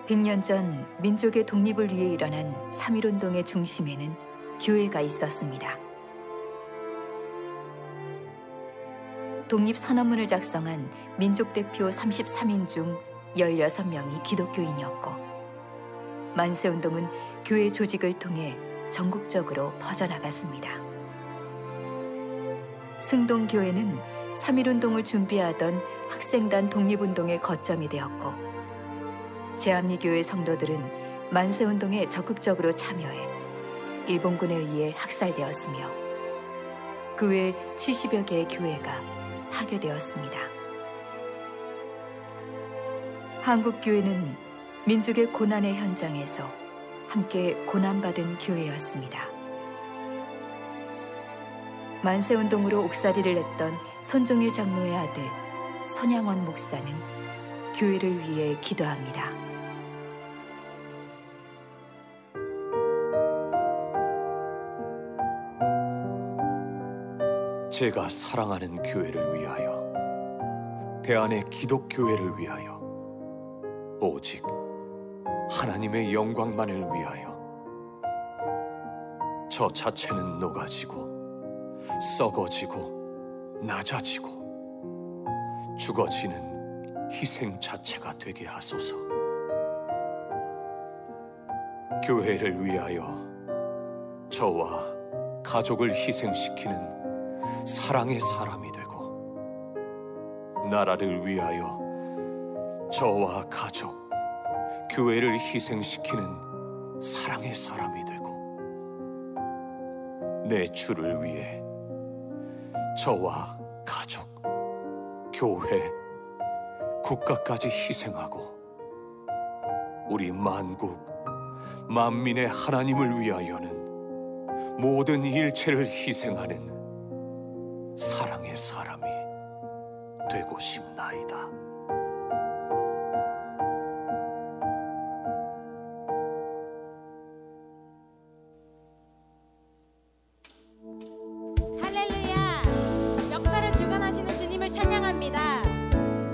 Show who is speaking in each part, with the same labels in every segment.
Speaker 1: 100년 전 민족의 독립을 위해 일어난 3.1운동의 중심에는 교회가 있었습니다. 독립선언문을 작성한 민족대표 33인 중 16명이 기독교인이었고, 만세운동은 교회 조직을 통해 전국적으로 퍼져나갔습니다. 승동교회는 3.1운동을 준비하던 학생단 독립운동의 거점이 되었고, 제암리교회 성도들은 만세운동에 적극적으로 참여해 일본군에 의해 학살되었으며, 그 외 70여 개의 교회가 파괴되었습니다. 한국교회는 민족의 고난의 현장에서 함께 고난받은 교회였습니다. 만세운동으로 옥살이를 했던 손종일 장로의 아들 손양원 목사는 교회를 위해 기도합니다.
Speaker 2: 제가 사랑하는 교회를 위하여, 대안의 기독교회를 위하여, 오직 하나님의 영광만을 위하여 저 자체는 녹아지고 썩어지고 낮아지고 죽어지는 희생 자체가 되게 하소서. 교회를 위하여 저와 가족을 희생시키는 사랑의 사람이 되고, 나라를 위하여 저와 가족, 교회를 희생시키는 사랑의 사람이 되고, 내 주를 위해 저와 가족, 교회, 국가까지 희생하고 우리 만국, 만민의 하나님을 위하여는 모든 일체를 희생하는 사랑의 사람이 되고 싶나이다.
Speaker 3: 할렐루야! 역사를 주관하시는 주님을 찬양합니다.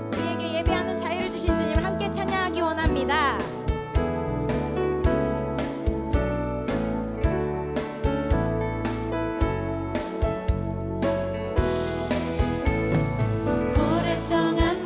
Speaker 3: 우리에게 예배하는 자유를 주신 주님을 함께 찬양하기 원합니다.
Speaker 4: 오랫동안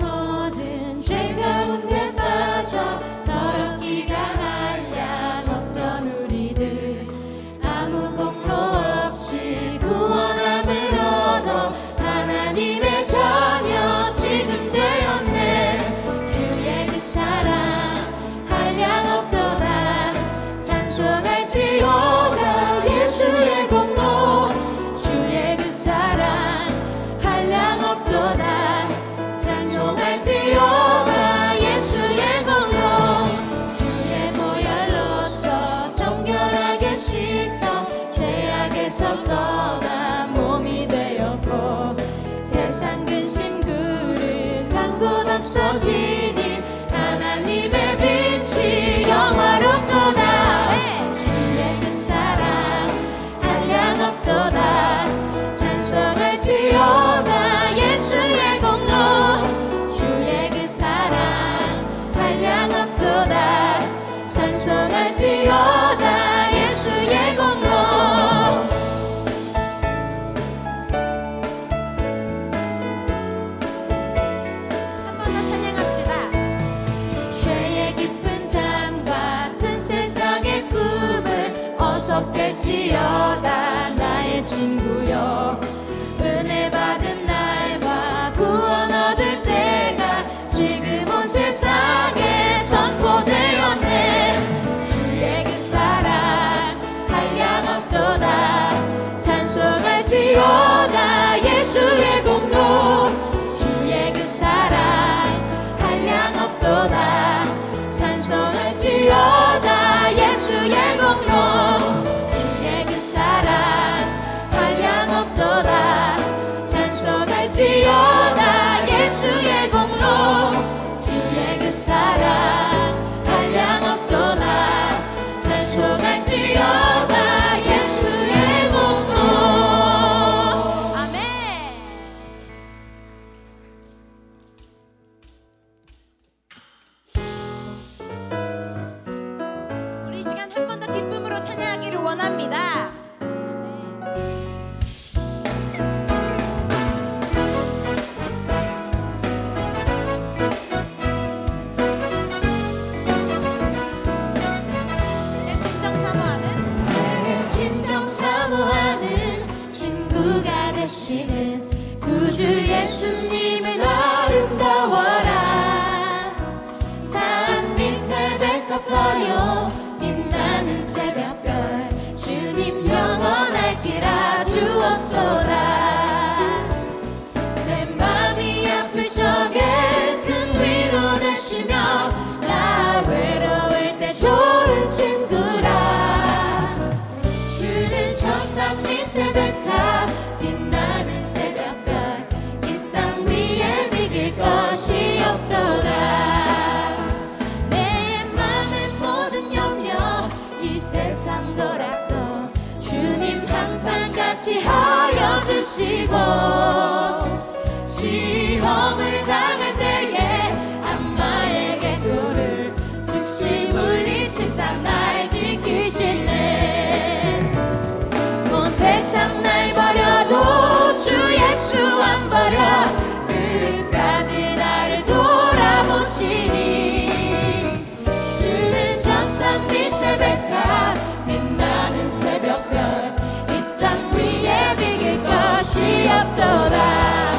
Speaker 3: 되시는 구주 예수님은 아름다워라. 산 밑에 백합화요 빛나는 새벽별 주님 영원할 길 아주 없도다. 내 맘이 아플 적에 큰 위로 되시며 나 외로울 때 좋은 친구라. 주는 저 산 밑에 백합 빛나는 새벽별 이 땅 위에 비길 것이 없도다. 내 맘의 모든 염려 이 세상 돌아도 주님 항상 같이 하여 주시고 시험을 당할 때에 악마의 개교를 즉시 물리치사 날 지키시네. 온 세상 날 버려도 주 예수 안 버려 끝까지 나를 돌아보시니. 주는 저 산 밑에 백합 빛나는 새벽별 이 땅 위에 비길 것이 없도다.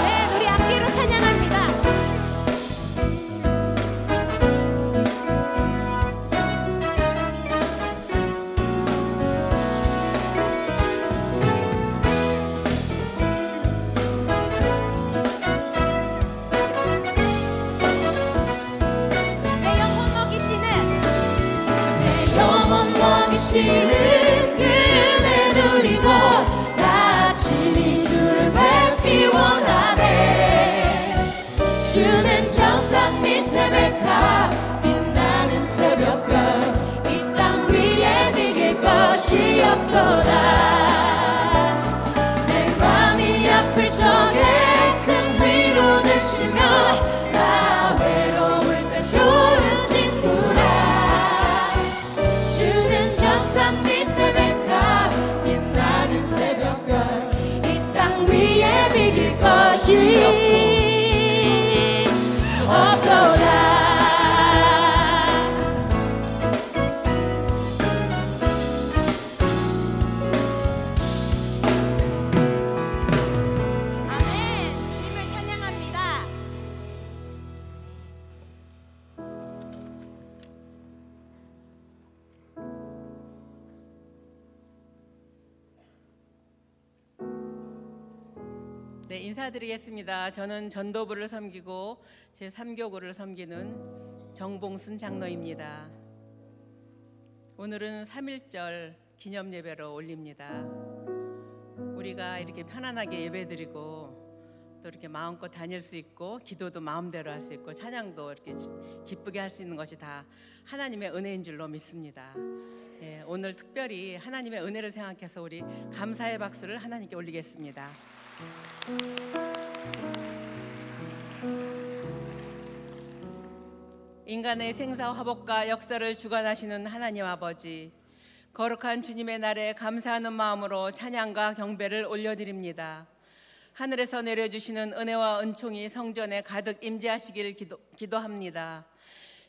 Speaker 3: 네, 우리 악기로 찬양합니다. 내 영혼 먹이시는 그 은혜 누리고 나 친히 주를 뵙기 원하네. 주는 저 산 밑에 백합 빛나는 새벽별 이 땅 위에 비길 것이 없도다. 내 맘이 아플 적에 큰 위로 되시며 나 외로울 때 좋은 친구라. 주는 저 산 밑에 백합 빛나는 새벽별 이 땅 위에 비길 것이 없도다. 아멘. 주님을 찬양합니다.
Speaker 4: 네, 인사드리겠습니다. 저는 전도부를 섬기고 제3교구를 섬기는 정봉순 장로입니다. 오늘은 3.1절 기념 예배로 올립니다. 우리가 이렇게 편안하게 예배드리고 또 이렇게 마음껏 다닐 수 있고 기도도 마음대로 할 수 있고 찬양도 이렇게 기쁘게 할 수 있는 것이 다 하나님의 은혜인 줄로 믿습니다. 예, 오늘 특별히 하나님의 은혜를 생각해서 우리 감사의 박수를 하나님께 올리겠습니다. 인간의 생사 화복과 역사를 주관하시는 하나님 아버지, 거룩한 주님의 날에 감사하는 마음으로 찬양과 경배를 올려드립니다. 하늘에서 내려주시는 은혜와 은총이 성전에 가득 임재하시길 기도합니다.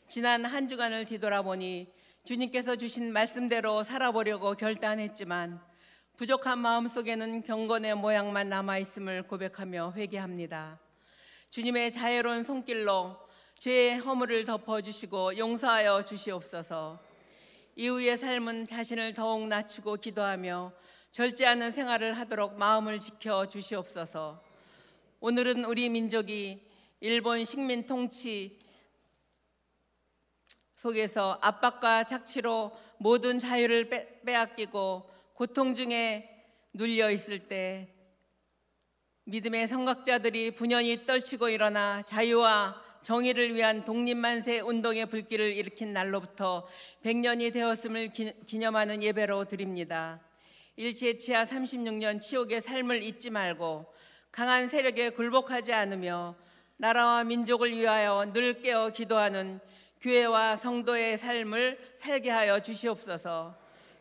Speaker 4: 지난 한 주간을 뒤돌아보니 주님께서 주신 말씀대로 살아보려고 결단했지만 부족한 마음속에는 경건의 모양만 남아있음을 고백하며 회개합니다. 주님의 자애로운 손길로 죄의 허물을 덮어주시고 용서하여 주시옵소서. 이후의 삶은 자신을 더욱 낮추고 기도하며 절제하는 생활을 하도록 마음을 지켜 주시옵소서. 오늘은 우리 민족이 일본 식민 통치 속에서 압박과 착취로 모든 자유를 빼앗기고 고통 중에 눌려 있을 때 믿음의 성각자들이 분연히 떨치고 일어나 자유와 정의를 위한 독립만세 운동의 불길을 일으킨 날로부터 100년이 되었음을 기념하는 예배로 드립니다. 일제치하 36년 치욕의 삶을 잊지 말고 강한 세력에 굴복하지 않으며 나라와 민족을 위하여 늘 깨어 기도하는 교회와 성도의 삶을 살게 하여 주시옵소서.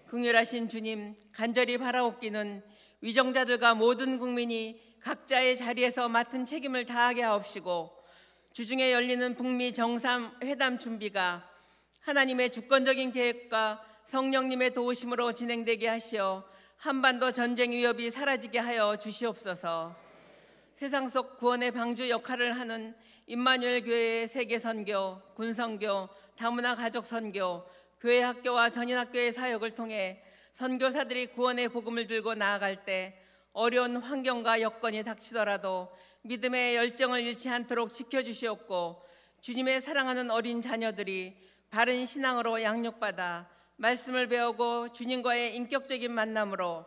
Speaker 4: 긍휼하신 주님, 간절히 바라옵기는 위정자들과 모든 국민이 각자의 자리에서 맡은 책임을 다하게 하옵시고 주중에 열리는 북미 정상회담 준비가 하나님의 주권적인 계획과 성령님의 도우심으로 진행되게 하시어 한반도 전쟁 위협이 사라지게 하여 주시옵소서. 세상 속 구원의 방주 역할을 하는 임마누엘 교회의 세계 선교, 군 선교, 다문화 가족 선교, 교회 학교와 전인학교의 사역을 통해 선교사들이 구원의 복음을 들고 나아갈 때 어려운 환경과 여건이 닥치더라도 믿음의 열정을 잃지 않도록 지켜주시옵고, 주님의 사랑하는 어린 자녀들이 바른 신앙으로 양육받아 말씀을 배우고 주님과의 인격적인 만남으로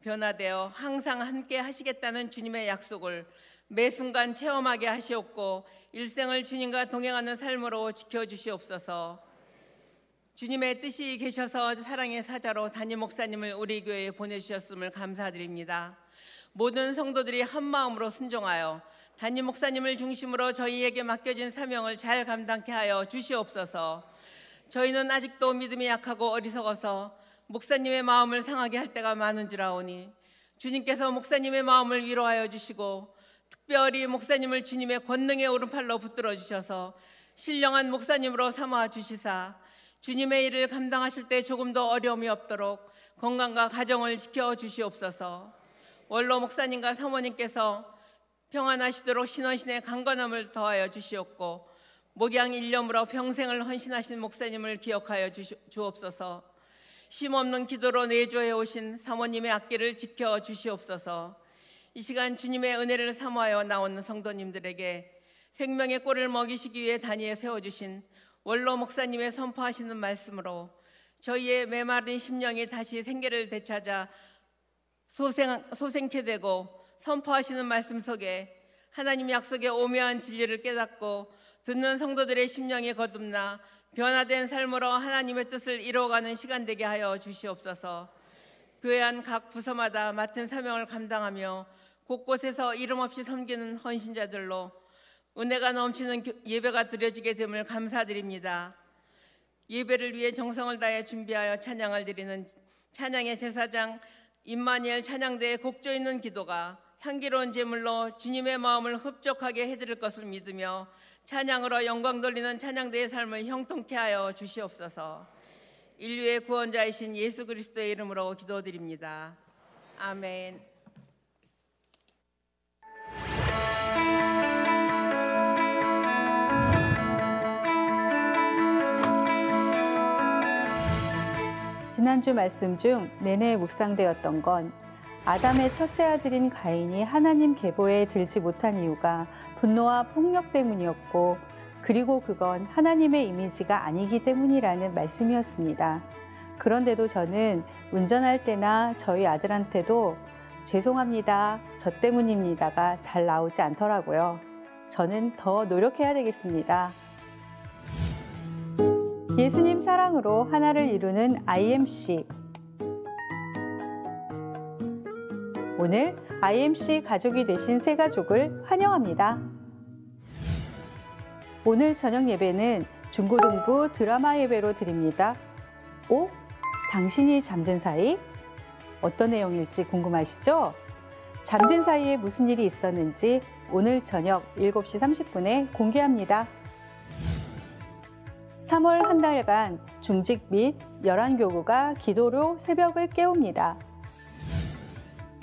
Speaker 4: 변화되어 항상 함께 하시겠다는 주님의 약속을 매 순간 체험하게 하시옵고, 일생을 주님과 동행하는 삶으로 지켜주시옵소서. 주님의 뜻이 계셔서 사랑의 사자로 담임 목사님을 우리 교회에 보내주셨음을 감사드립니다. 모든 성도들이 한마음으로 순종하여 담임 목사님을 중심으로 저희에게 맡겨진 사명을 잘 감당케 하여 주시옵소서. 저희는 아직도 믿음이 약하고 어리석어서 목사님의 마음을 상하게 할 때가 많은지라오니 주님께서 목사님의 마음을 위로하여 주시고, 특별히 목사님을 주님의 권능의 오른팔로 붙들어 주셔서 신령한 목사님으로 삼아 주시사 주님의 일을 감당하실 때 조금도 어려움이 없도록 건강과 가정을 지켜 주시옵소서. 원로 목사님과 사모님께서 평안하시도록 신원신의 강건함을 더하여 주시옵고, 목양 일념으로 평생을 헌신하신 목사님을 기억하여 주옵소서. 쉼없는 기도로 내조해 오신 사모님의 앞길을 지켜 주시옵소서. 이 시간 주님의 은혜를 사모하여 나오는 성도님들에게 생명의 꼴을 먹이시기 위해 단위에 세워주신 원로 목사님의 선포하시는 말씀으로 저희의 메마른 심령이 다시 생계를 되찾아 소생케 되고, 선포하시는 말씀 속에 하나님 약속의 오묘한 진리를 깨닫고 듣는 성도들의 심령이 거듭나 변화된 삶으로 하나님의 뜻을 이루어가는 시간 되게 하여 주시옵소서. 교회 안 각 부서마다 맡은 사명을 감당하며 곳곳에서 이름 없이 섬기는 헌신자들로 은혜가 넘치는 예배가 드려지게 됨을 감사드립니다. 예배를 위해 정성을 다해 준비하여 찬양을 드리는 찬양의 제사장 임마누엘 찬양대의 곡조 있는 기도가 향기로운 제물로 주님의 마음을 흡족하게 해드릴 것을 믿으며 찬양으로 영광 돌리는 찬양대의 삶을 형통케 하여 주시옵소서. 인류의 구원자이신 예수 그리스도의 이름으로 기도드립니다. 아멘.
Speaker 5: 지난주 말씀 중 내내 묵상되었던 건 아담의 첫째 아들인 가인이 하나님 계보에 들지 못한 이유가 분노와 폭력 때문이었고, 그리고 그건 하나님의 이미지가 아니기 때문이라는 말씀이었습니다. 그런데도 저는 운전할 때나 저희 아들한테도 죄송합니다, 저 때문입니다가 잘 나오지 않더라고요. 저는 더 노력해야 되겠습니다. 예수님 사랑으로 하나를 이루는 IMC. 오늘 IMC 가족이 되신 새 가족을 환영합니다. 오늘 저녁 예배는 중고등부 드라마 예배로 드립니다. 오? 당신이 잠든 사이? 어떤 내용일지 궁금하시죠? 잠든 사이에 무슨 일이 있었는지 오늘 저녁 7시 30분에 공개합니다. 3월 한 달간 중직 및 열한교구가 기도로 새벽을 깨웁니다.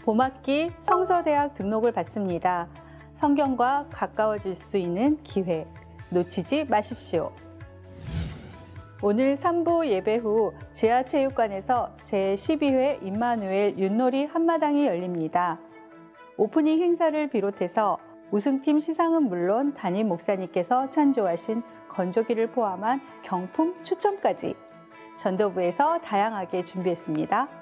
Speaker 5: 봄학기 성서대학 등록을 받습니다. 성경과 가까워질 수 있는 기회 놓치지 마십시오. 오늘 3부 예배 후 지하체육관에서 제12회 임마누엘 윷놀이 한마당이 열립니다. 오프닝 행사를 비롯해서 우승팀 시상은 물론 담임 목사님께서 찬조하신 건조기를 포함한 경품 추첨까지 전도부에서 다양하게 준비했습니다.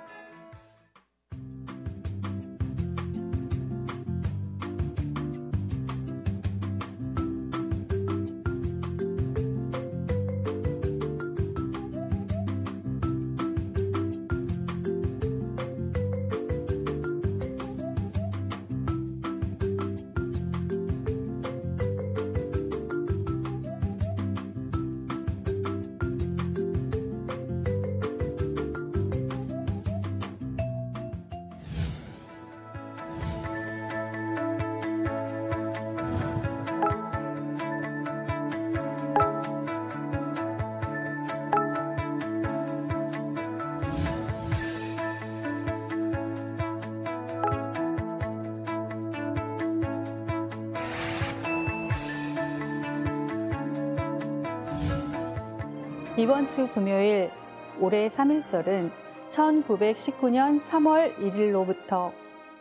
Speaker 5: 이번 주 금요일 올해 3.1절은 1919년 3월 1일로부터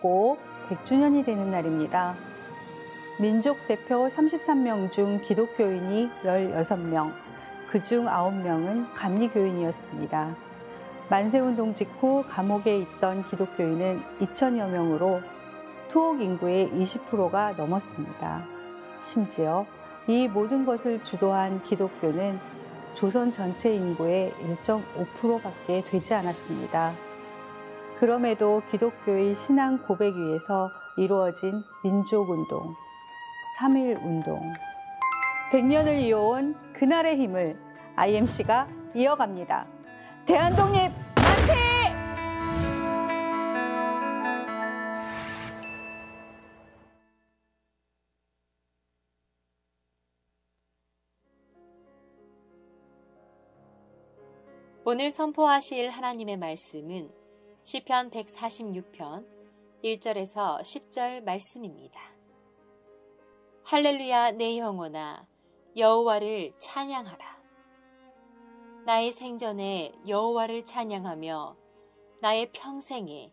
Speaker 5: 꼭 100주년이 되는 날입니다. 민족 대표 33명 중 기독교인이 16명, 그중 9명은 감리교인이었습니다. 만세운동 직후 감옥에 있던 기독교인은 2,000여 명으로 투옥 인구의 20%가 넘었습니다. 심지어 이 모든 것을 주도한 기독교는 조선 전체 인구의 1.5%밖에 되지 않았습니다. 그럼에도 기독교의 신앙 고백 위에서 이루어진 민족운동, 3.1운동, 100년을 이어온 그날의 힘을 IMC가 이어갑니다. 대한독립 만세!
Speaker 6: 오늘 선포하실 하나님의 말씀은 시편 146편 1절에서 10절 말씀입니다. 할렐루야 내 영혼아 여호와를 찬양하라. 나의 생전에 여호와를 찬양하며 나의 평생에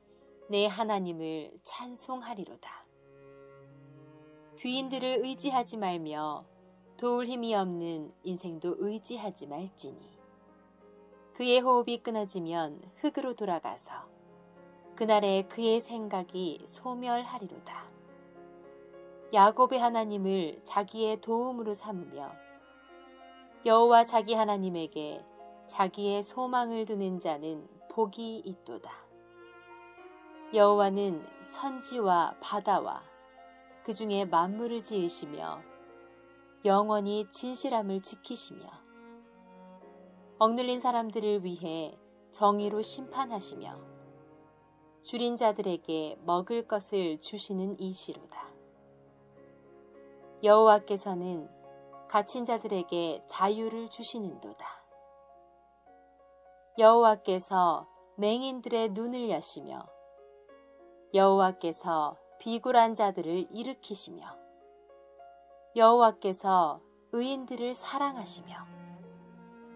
Speaker 6: 내 하나님을 찬송하리로다. 귀인들을 의지하지 말며 도울 힘이 없는 인생도 의지하지 말지니 그의 호흡이 끊어지면 흙으로 돌아가서 그날에 그의 생각이 소멸하리로다. 야곱의 하나님을 자기의 도움으로 삼으며 여호와 자기 하나님에게 자기의 소망을 두는 자는 복이 있도다. 여호와는 천지와 바다와 그 중에 만물을 지으시며 영원히 진실함을 지키시며 억눌린 사람들을 위해 정의로 심판하시며 줄인 자들에게 먹을 것을 주시는 이시로다. 여호와께서는 갇힌 자들에게 자유를 주시는도다. 여호와께서 맹인들의 눈을 여시며 여호와께서 비굴한 자들을 일으키시며 여호와께서 의인들을 사랑하시며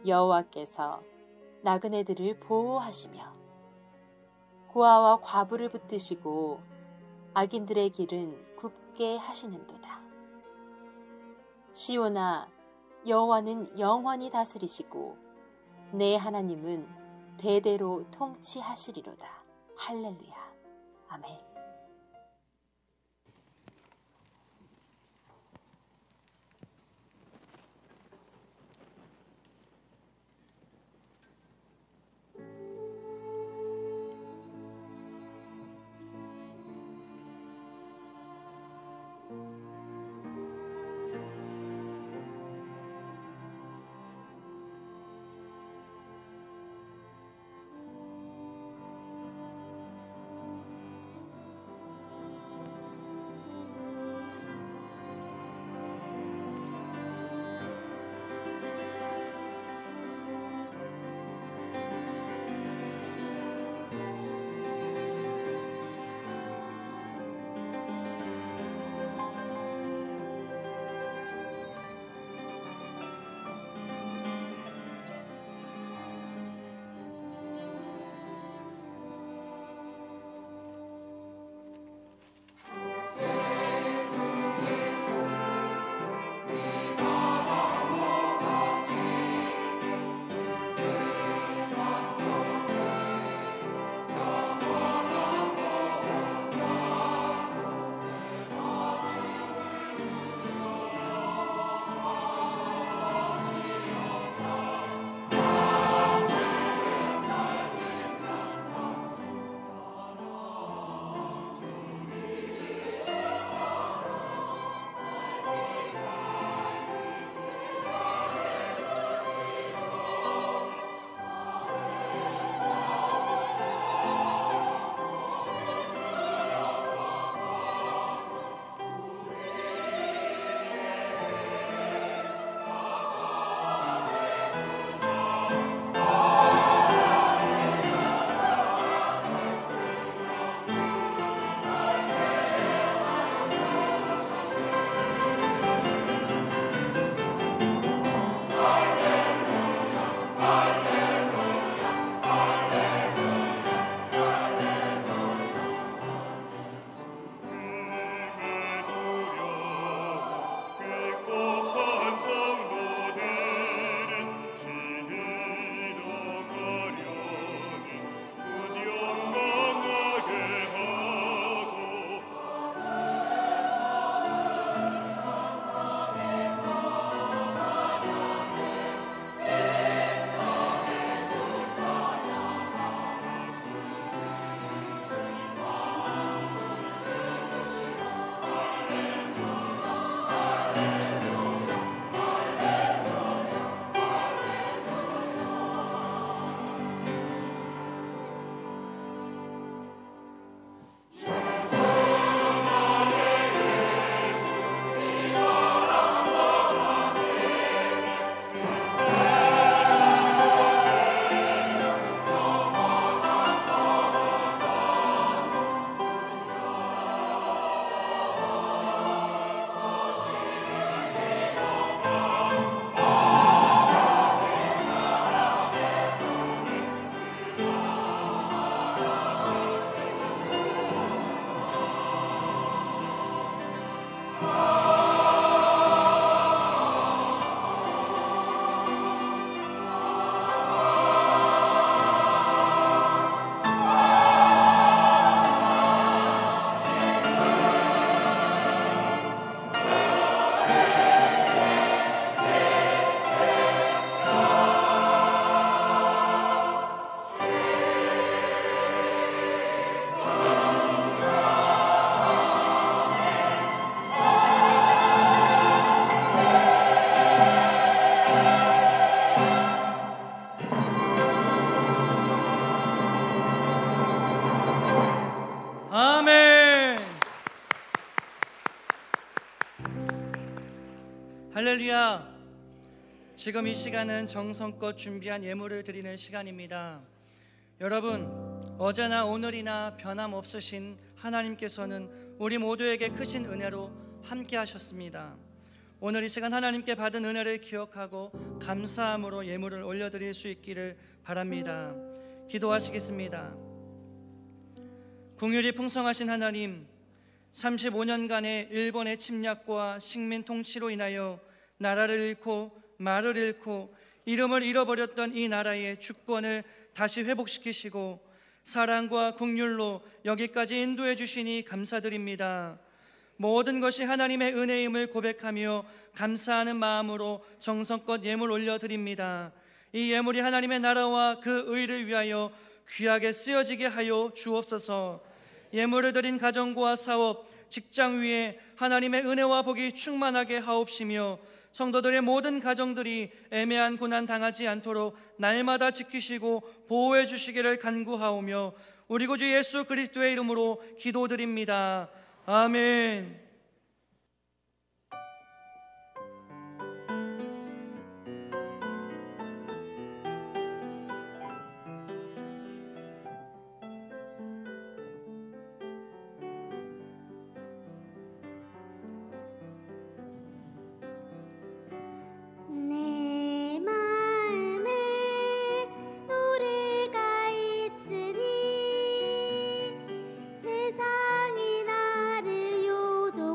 Speaker 6: 여호와께서 나그네들을 보호하시며 고아와 과부를 붙드시고 악인들의 길은 굽게 하시는도다. 시온아 여호와는 영원히 다스리시고 내 하나님은 대대로 통치하시리로다. 할렐루야. 아멘.
Speaker 7: 할렐루야. 지금 이 시간은 정성껏 준비한 예물을 드리는 시간입니다. 여러분, 어제나 오늘이나 변함없으신 하나님께서는 우리 모두에게 크신 은혜로 함께 하셨습니다. 오늘 이 시간 하나님께 받은 은혜를 기억하고 감사함으로 예물을 올려드릴 수 있기를 바랍니다. 기도하시겠습니다. 긍휼이 풍성하신 하나님, 35년간의 일본의 침략과 식민 통치로 인하여 나라를 잃고 말을 잃고 이름을 잃어버렸던 이 나라의 주권을 다시 회복시키시고 사랑과 긍휼로 여기까지 인도해 주시니 감사드립니다. 모든 것이 하나님의 은혜임을 고백하며 감사하는 마음으로 정성껏 예물 올려드립니다. 이 예물이 하나님의 나라와 그 의를 위하여 귀하게 쓰여지게 하여 주옵소서. 예물을 드린 가정과 사업, 직장 위에 하나님의 은혜와 복이 충만하게 하옵시며 성도들의 모든 가정들이 애매한 고난 당하지 않도록 날마다 지키시고 보호해 주시기를 간구하오며 우리 구주 예수 그리스도의 이름으로 기도드립니다. 아멘.
Speaker 3: 내 마음에 노래가 있으니 세상이 나를 요동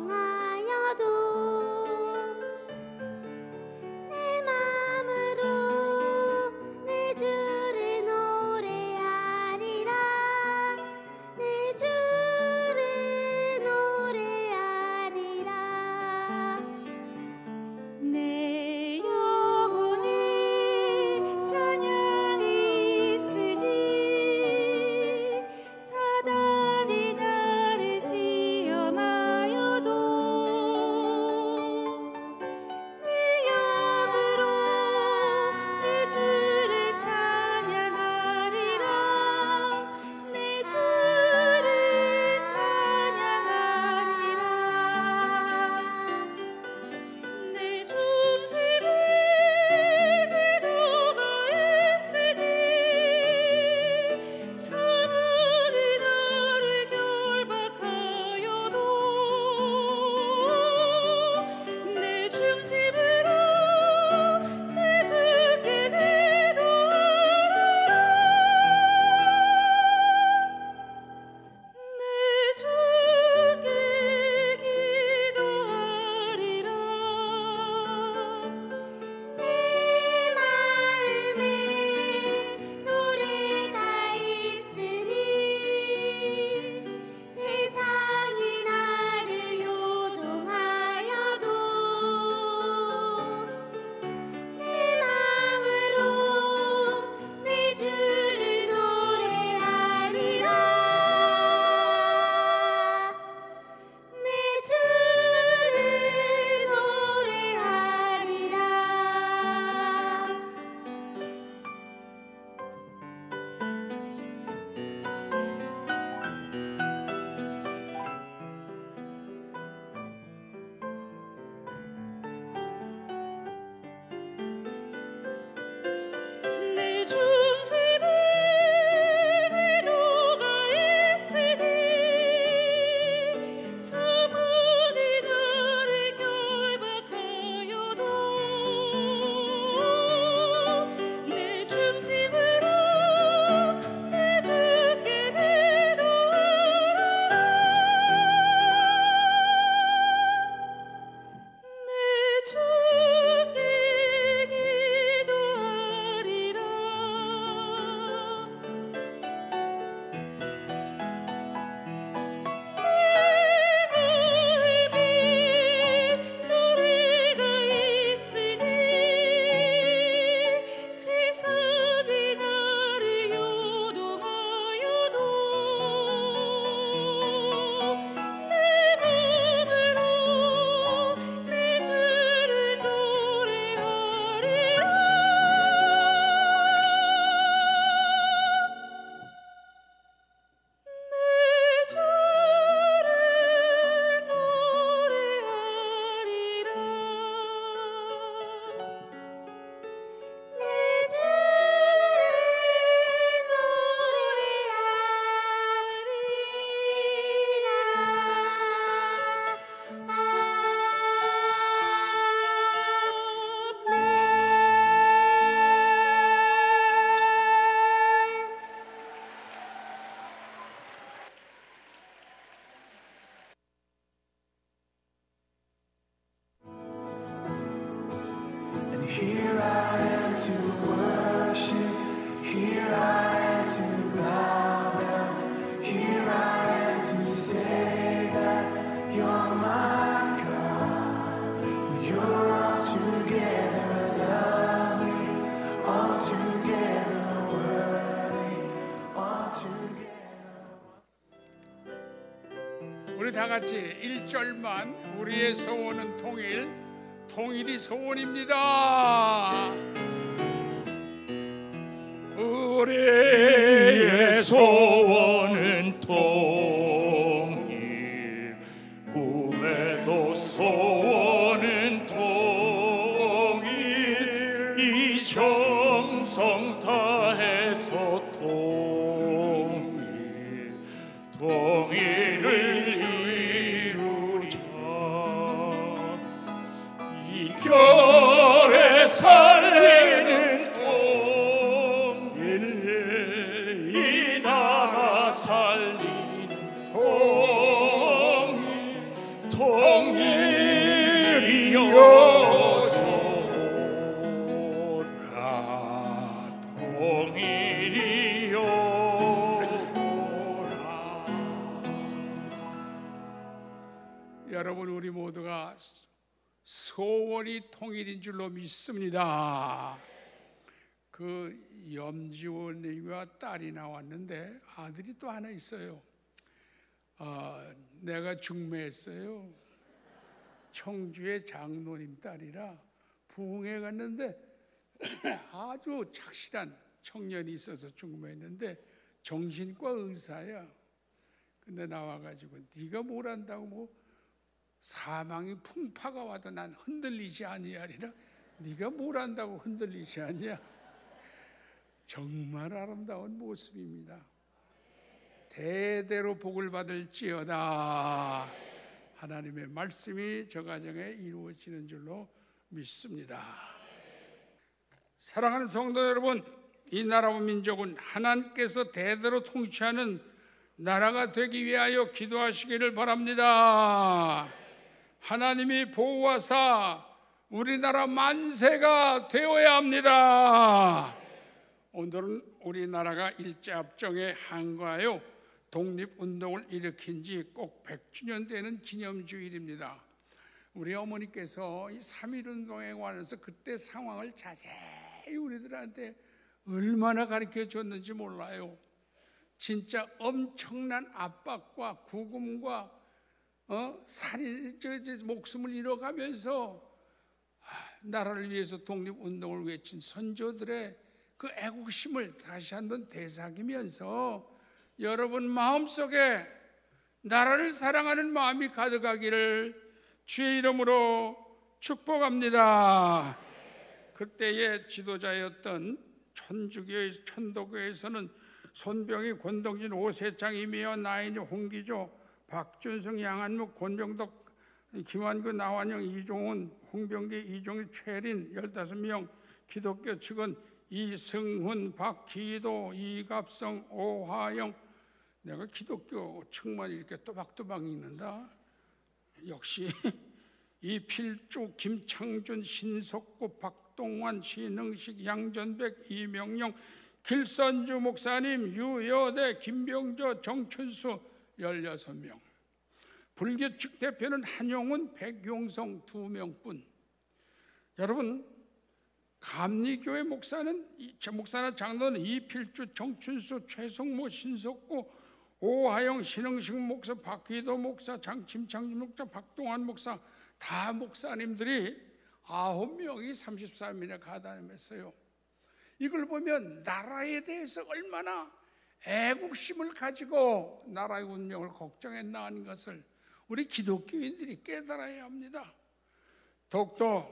Speaker 8: 같이 1절만 우리의 소원은 통일이 소원입니다. 우리의 소원은 통일, 꿈에도 소원은 통일, 이 정성 다해서 통일을 이루자. 이 결에 살리는 통일, 이 나라 살리는 통일이여서라. 여러분, 우리 모두가 소원이 통일인 줄로 믿습니다. 그 염지원님과 딸이 나왔는데 아들이 또 하나 있어요. 내가 중매했어요. 청주의 장로님 딸이라 부흥회 갔는데 아주 착실한 청년이 있어서 중매했는데 정신과 의사야. 근데 나와가지고 네가 뭘 안다고 뭐 사망이 풍파가 와도 난 흔들리지 아니하리라. 네가 뭘 안다고 흔들리지 않냐. 정말 아름다운 모습입니다. 대대로 복을 받을지어다. 하나님의 말씀이 저 가정에 이루어지는 줄로 믿습니다. 사랑하는 성도 여러분, 이 나라와 민족은 하나님께서 대대로 통치하는 나라가 되기 위하여 기도하시기를 바랍니다. 하나님이 보호하사 우리나라 만세가 되어야 합니다. 오늘은 우리나라가 일제압정에 항거하여 독립운동을 일으킨 지 꼭 100주년 되는 기념주일입니다. 우리 어머니께서 이 3.1운동에 관해서 그때 상황을 자세히 우리들한테 얼마나 가르쳐 줬는지 몰라요. 진짜 엄청난 압박과 구금과 살인, 목숨을 잃어가면서 나라를 위해서 독립운동을 외친 선조들의 그 애국심을 다시 한번 되새기면서 여러분 마음속에 나라를 사랑하는 마음이 가득하기를 주의 이름으로 축복합니다. 그때의 지도자였던 천도교에서는 손병희, 권동진, 오세창, 이미연, 나인이, 홍기조, 박준승, 양한묵, 권정덕, 김환구, 나완영, 이종훈, 홍병기, 이종희, 최린 15명, 기독교 측은 이승훈, 박기도, 이갑성, 오화영. 내가 기독교 측만 이렇게 또박또박 읽는다. 역시 이필주, 김창준, 신석구, 박동환, 신흥식, 양전백, 이명영, 길선주 목사님, 유여대, 김병조, 정춘수 16명. 불교 측 대표는 한용운, 백용성 2명뿐. 여러분, 감리교회 목사나 장로는 이필주, 정춘수, 최성모, 신석구, 오하영, 신흥식 목사, 박기도 목사, 장침창준 목사, 박동환 목사, 다 목사님들이 9명이 33일에 가담했어요. 이걸 보면 나라에 대해서 얼마나 애국심을 가지고 나라의 운명을 걱정했나 하는 것을 우리 기독교인들이 깨달아야 합니다. 더욱더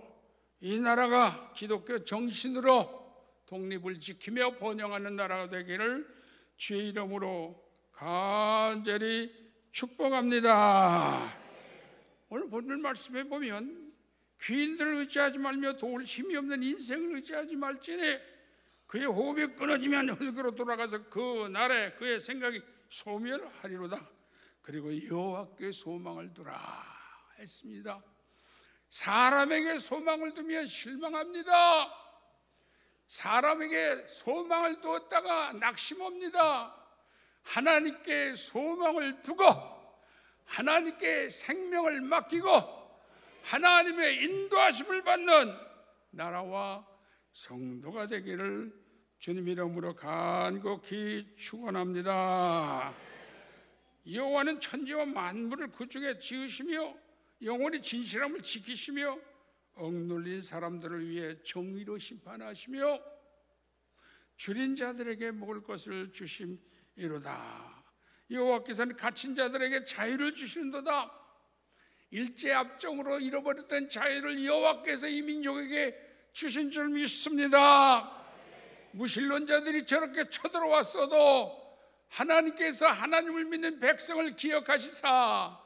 Speaker 8: 이 나라가 기독교 정신으로 독립을 지키며 번영하는 나라가 되기를 주의 이름으로 간절히 축복합니다. 오늘 본문 말씀에 보면 귀인들을 의지하지 말며 도울 힘이 없는 인생을 의지하지 말지니 그의 호흡이 끊어지면 흙으로 돌아가서 그 날에 그의 생각이 소멸하리로다. 그리고 여호와께 소망을 두라 했습니다. 사람에게 소망을 두면 실망합니다. 사람에게 소망을 두었다가 낙심합니다. 하나님께 소망을 두고 하나님께 생명을 맡기고 하나님의 인도하심을 받는 나라와 성도가 되기를 주님 이름으로 간곡히 축원합니다. 여호와는 천지와 만물을 그 중에 지으시며 영원히 진실함을 지키시며 억눌린 사람들을 위해 정의로 심판하시며 줄인 자들에게 먹을 것을 주심이로다. 여호와께서는 갇힌 자들에게 자유를 주시는도다. 일제압정으로 잃어버렸던 자유를 여호와께서 이 민족에게 주신 줄 믿습니다. 무신론자들이 저렇게 쳐들어왔어도 하나님께서 하나님을 믿는 백성을 기억하시사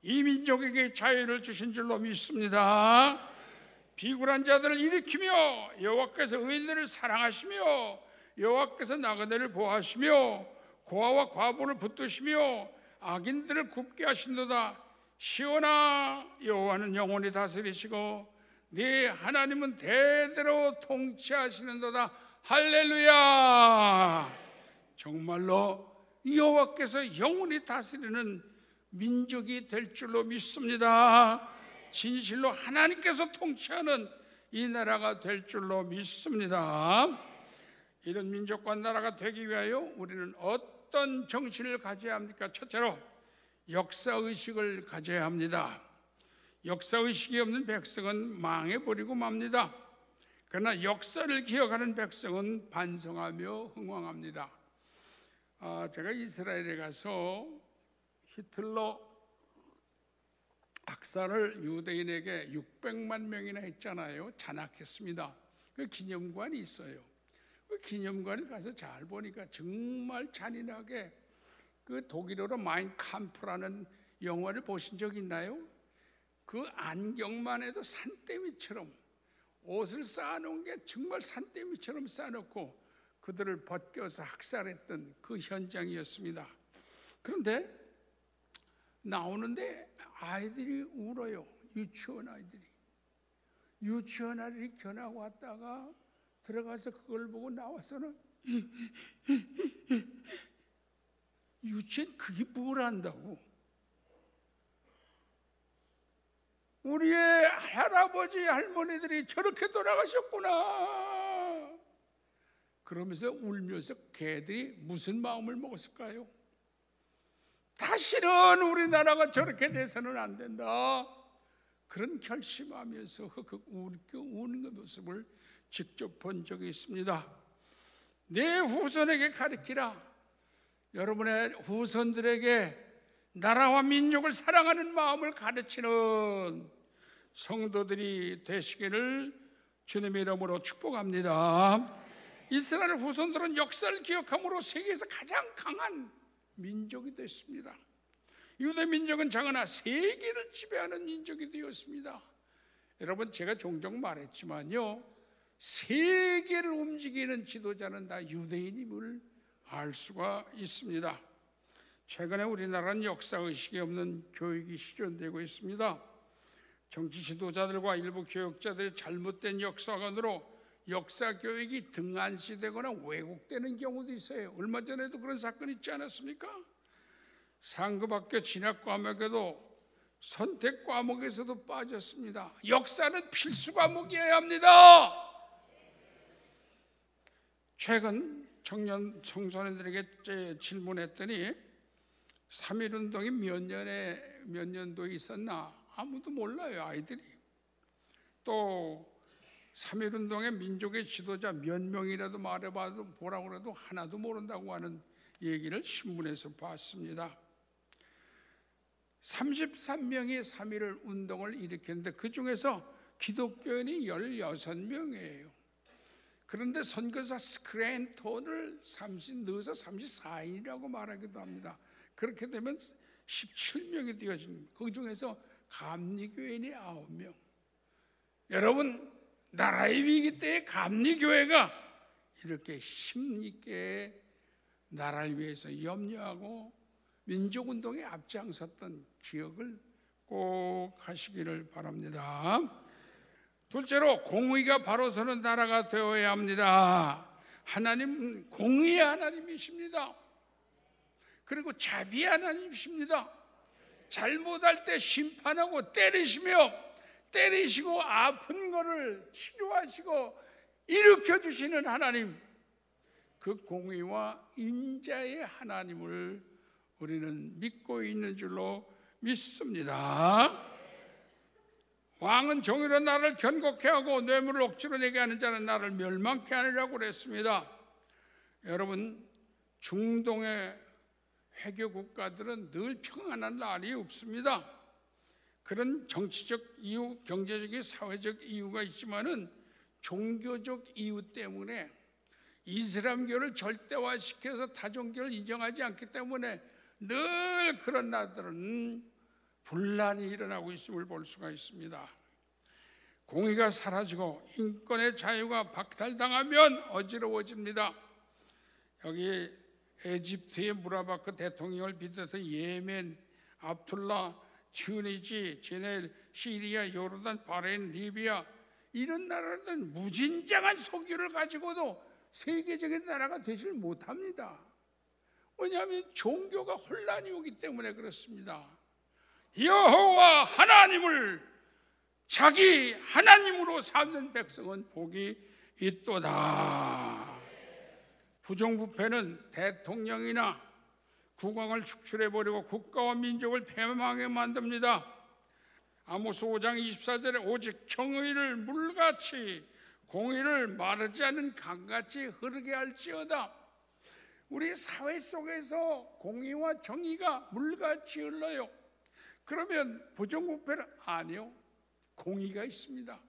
Speaker 8: 이 민족에게 자유를 주신 줄로 믿습니다. 비굴한 자들을 일으키며 여호와께서 의인들을 사랑하시며 여호와께서 나그네를 보호하시며 고아와 과부를 붙드시며 악인들을 굽게 하신도다. 시온아, 여호와는 영원히 다스리시고 네 하나님은 대대로 통치하시는도다. 할렐루야. 정말로 여호와께서 영원히 다스리는 민족이 될 줄로 믿습니다. 진실로 하나님께서 통치하는 이 나라가 될 줄로 믿습니다. 이런 민족과 나라가 되기 위하여 우리는 어떤 정신을 가져야 합니까? 첫째로 역사의식을 가져야 합니다. 역사의식이 없는 백성은 망해버리고 맙니다. 그러나 역사를 기억하는 백성은 반성하며 흥왕합니다. 제가 이스라엘에 가서 히틀러 학살을 유대인에게 600만 명이나 했잖아요. 잔악했습니다. 그 기념관이 있어요. 그 기념관을 가서 잘 보니까 정말 잔인하게 그 독일어로 마인 캄프라는 영화를 보신 적 있나요? 그 안경만 해도 산더미처럼 옷을 쌓아놓은 게 정말 산더미처럼 쌓아놓고 그들을 벗겨서 학살했던 그 현장이었습니다. 그런데 나오는데 아이들이 울어요. 유치원 아이들이 견하고 왔다가 들어가서 그걸 보고 나와서는 유치원 그게 뭘 한다고? 우리의 할아버지 할머니들이 저렇게 돌아가셨구나. 그러면서 울면서 걔들이 무슨 마음을 먹었을까요? 다시는 우리나라가 저렇게 돼서는 안 된다. 그런 결심하면서 흑흑 우는 그 모습을 직접 본 적이 있습니다. 내 후손에게 가르치라. 여러분의 후손들에게 나라와 민족을 사랑하는 마음을 가르치는 성도들이 되시기를 주님의 이름으로 축복합니다. 이스라엘 후손들은 역사를 기억함으로 세계에서 가장 강한 민족이 됐습니다. 유대 민족은 장하나 세계를 지배하는 민족이 되었습니다. 여러분, 제가 종종 말했지만요, 세계를 움직이는 지도자는 다 유대인임을 알 수가 있습니다. 최근에 우리나라는 역사의식이 없는 교육이 실현되고 있습니다. 정치 지도자들과 일부 교육자들의 잘못된 역사관으로 역사 교육이 등한시되거나 왜곡되는 경우도 있어요. 얼마 전에도 그런 사건이 있지 않았습니까? 상급학교 진학 과목에도 선택 과목에서도 빠졌습니다. 역사는 필수 과목이어야 합니다. 최근 청소년들에게 질문했더니 3.1운동이 몇 년도에 있었나 아무도 몰라요. 아이들이. 또 3.1운동의 민족의 지도자 몇 명이라도 말해봐도 보라고 해도 하나도 모른다고 하는 얘기를 신문에서 봤습니다. 33명이 3.1 운동을 일으켰는데 그 중에서 기독교인이 16명이에요. 그런데 선교사 스크랜톤을 넣어서 34인이라고 말하기도 합니다. 그렇게 되면 17명이 되어집니다. 그 중에서 감리교인이 9명. 여러분, 나라의 위기 때에 감리교회가 이렇게 힘있게 나라를 위해서 염려하고 민족운동에 앞장섰던 기억을 꼭 하시기를 바랍니다. 둘째로, 공의가 바로 서는 나라가 되어야 합니다. 하나님은 공의의 하나님이십니다. 그리고 자비의 하나님이십니다. 잘못할 때 심판하고 때리시고 아픈 거를 치료하시고 일으켜주시는 하나님, 그 공의와 인자의 하나님을 우리는 믿고 있는 줄로 믿습니다. 왕은 정의로 나를 견고케 하고 뇌물을 억지로 내게 하는 자는 나를 멸망케 하리라고 그랬습니다. 여러분, 중동의 회교 국가들은 늘 평안한 날이 없습니다. 그런 정치적 이유, 경제적인 사회적 이유가 있지만은 종교적 이유 때문에 이슬람교를 절대화시켜서 타종교를 인정하지 않기 때문에 늘 그런 나라들은 분란이 일어나고 있음을 볼 수가 있습니다. 공의가 사라지고 인권의 자유가 박탈당하면 어지러워집니다. 여기 에집트의 무라바크 대통령을 비롯해서 예멘, 압둘라, 튜니지, 제넬, 시리아, 요르단, 바레인, 리비아 이런 나라들은 무진장한 석유를 가지고도 세계적인 나라가 되질 못합니다. 왜냐하면 종교가 혼란이 오기 때문에 그렇습니다. 여호와 하나님을 자기 하나님으로 삼는 백성은 복이 있도다. 부정부패는 대통령이나 국왕을 축출해버리고 국가와 민족을 패망하게 만듭니다. 아모스 5장 24절에 오직 정의를 물같이 공의를 마르지 않은 강같이 흐르게 할지어다. 우리 사회 속에서 공의와 정의가 물같이 흘러요. 그러면 부정부패는 아니요, 공의가 있습니다.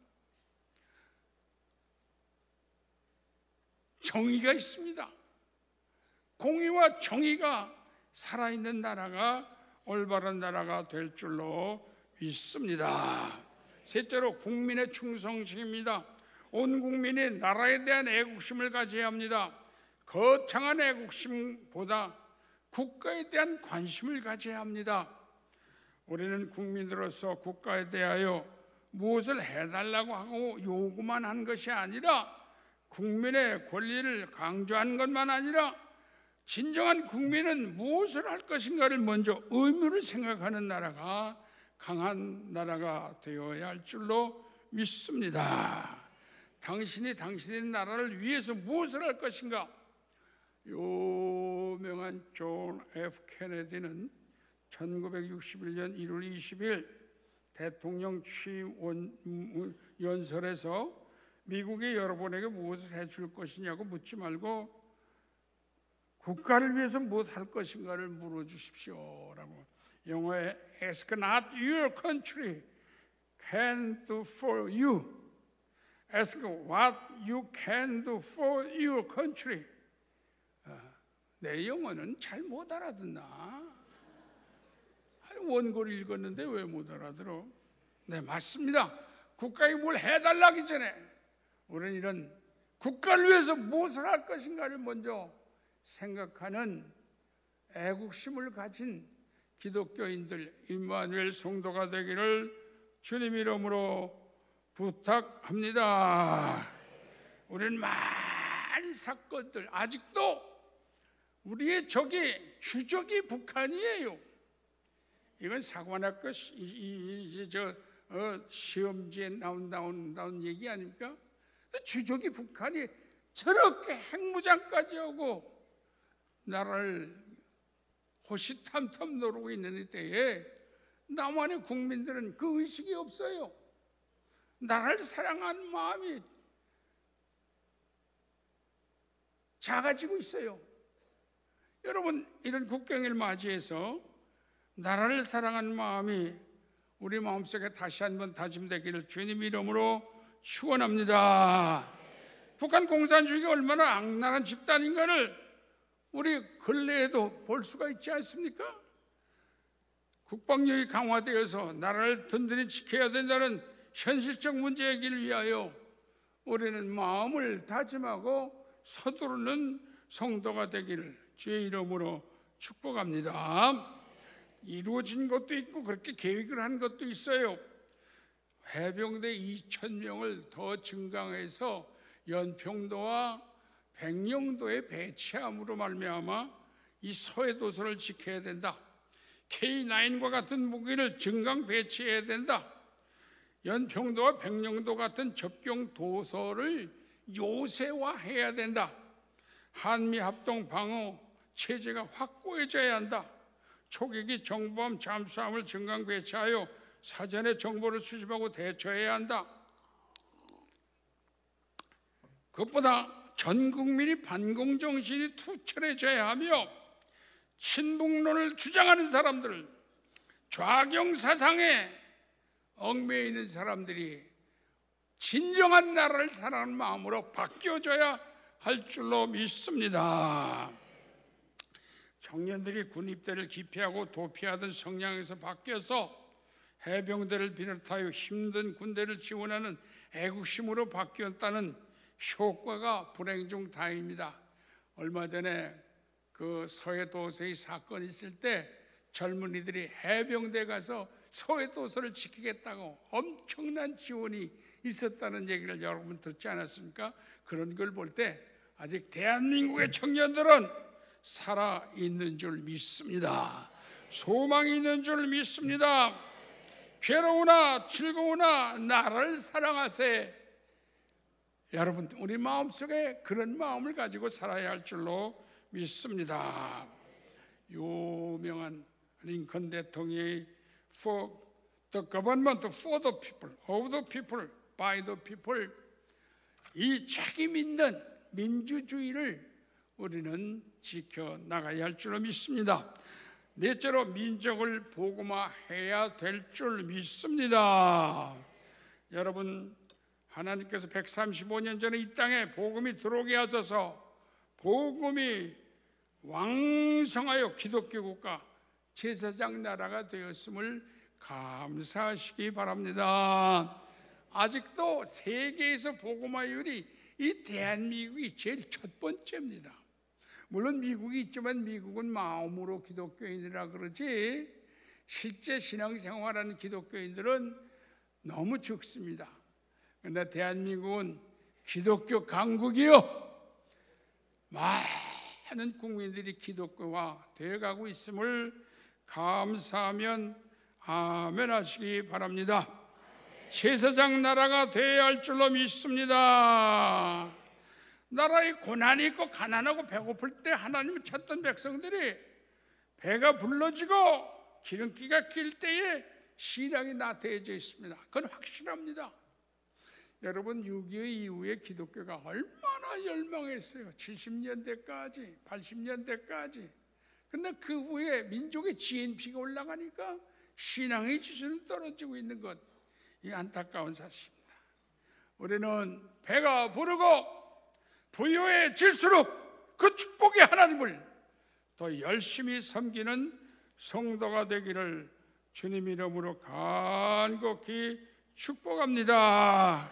Speaker 8: 정의가 있습니다. 공의와 정의가 살아있는 나라가 올바른 나라가 될 줄로 믿습니다. 셋째로 국민의 충성심입니다. 온 국민이 나라에 대한 애국심을 가져야 합니다. 거창한 애국심보다 국가에 대한 관심을 가져야 합니다. 우리는 국민으로서 국가에 대하여 무엇을 해달라고 하고 요구만 한 것이 아니라 국민의 권리를 강조한 것만 아니라 진정한 국민은 무엇을 할 것인가를 먼저 의무를 생각하는 나라가 강한 나라가 되어야 할 줄로 믿습니다. 당신이 당신의 나라를 위해서 무엇을 할 것인가? 유명한 존 F 케네디는 1961년 1월 20일 대통령 취임 연설에서 미국이 여러분에게 무엇을 해줄 것이냐고 묻지 말고 국가를 위해서 무엇 할 것인가를 물어주십시오 라고. 영어에 Ask not your country can do for you. Ask what you can do for your country. 내 영어는 잘 못 알아듣나? 원고를 읽었는데 왜 못 알아들어? 네, 맞습니다. 국가에 뭘 해달라기 전에 우리는 이런 국가를 위해서 무엇을 할 것인가를 먼저 생각하는 애국심을 가진 기독교인들, 임마누엘 성도가 되기를 주님 이름으로 부탁합니다. 우리는 많은 사건들, 아직도 우리의 적이 주적이 북한이에요. 이건 사관학교 시험지에 나온 얘기 아닙니까? 주적이 북한이 저렇게 핵무장까지 하고 나라를 호시탐탐 노리고 있는 때에 남한의 국민들은 그 의식이 없어요. 나라를 사랑하는 마음이 작아지고 있어요. 여러분, 이런 국경을 맞이해서 나라를 사랑하는 마음이 우리 마음속에 다시 한번 다짐되기를 주님 이름으로 축원합니다. 북한 공산주의가 얼마나 악랄한 집단인가를 우리 근래에도 볼 수가 있지 않습니까? 국방력이 강화되어서 나라를 든든히 지켜야 된다는 현실적 문제 해결을 위하여 우리는 마음을 다짐하고 서두르는 성도가 되기를 주의 이름으로 축복합니다. 이루어진 것도 있고 그렇게 계획을 한 것도 있어요. 해병대 2,000명을 더 증강해서 연평도와 백령도에 배치함으로 말미암아 이 서해도서를 지켜야 된다. K9과 같은 무기를 증강 배치해야 된다. 연평도와 백령도 같은 접경 도서를 요새화해야 된다. 한미 합동 방어 체제가 확고해져야 한다. 초계기 정보함 잠수함을 증강 배치하여 사전에 정보를 수집하고 대처해야 한다. 그것보다 전 국민이 반공 정신이 투철해져야 하며 친북론을 주장하는 사람들, 좌경 사상에 얽매여 있는 사람들이 진정한 나라를 사랑하는 마음으로 바뀌어져야 할 줄로 믿습니다. 청년들이 군 입대를 기피하고 도피하던 성향에서 바뀌어서 해병대를 비롯하여 힘든 군대를 지원하는 애국심으로 바뀌었다는 효과가 불행 중 다행입니다. 얼마 전에 그 서해도서의 사건이 있을 때 젊은이들이 해병대 가서 서해도서를 지키겠다고 엄청난 지원이 있었다는 얘기를 여러분 듣지 않았습니까? 그런 걸 볼 때 아직 대한민국의 청년들은 살아있는 줄 믿습니다. 소망이 있는 줄 믿습니다. 괴로우나 즐거우나 나라를 사랑하세. 여러분, 우리 마음속에 그런 마음을 가지고 살아야 할 줄로 믿습니다. 유명한 링컨 대통령의 For the government for the people, of the people, by the people, 이 책임 있는 민주주의를 우리는 지켜나가야 할 줄로 믿습니다. 넷째로 민족을 복음화해야 될 줄 믿습니다. 여러분, 하나님께서 135년 전에 이 땅에 복음이 들어오게 하셔서 복음이 왕성하여 기독교 국가 제사장 나라가 되었음을 감사하시기 바랍니다. 아직도 세계에서 복음화율이 이 대한민국이 제일 첫 번째입니다. 물론 미국이 있지만 미국은 마음으로 기독교인이라 그러지 실제 신앙생활하는 기독교인들은 너무 적습니다. 그런데 대한민국은 기독교 강국이요, 많은 국민들이 기독교화 되어가고 있음을 감사하면 아멘 하시기 바랍니다. 제사장 나라가 되어야 할 줄로 믿습니다. 나라에 고난이 있고 가난하고 배고플 때 하나님을 찾던 백성들이 배가 불러지고 기름기가 낄 때에 신앙이 나태해져 있습니다. 그건 확실합니다. 여러분, 6.25 이후에 기독교가 얼마나 열망했어요. 70년대까지 80년대까지. 근데 그 후에 민족의 GNP가 올라가니까 신앙의 지수는 떨어지고 있는 것, 이 안타까운 사실입니다. 우리는 배가 부르고 부유해질수록 그 축복의 하나님을 더 열심히 섬기는 성도가 되기를 주님 이름으로 간곡히 축복합니다.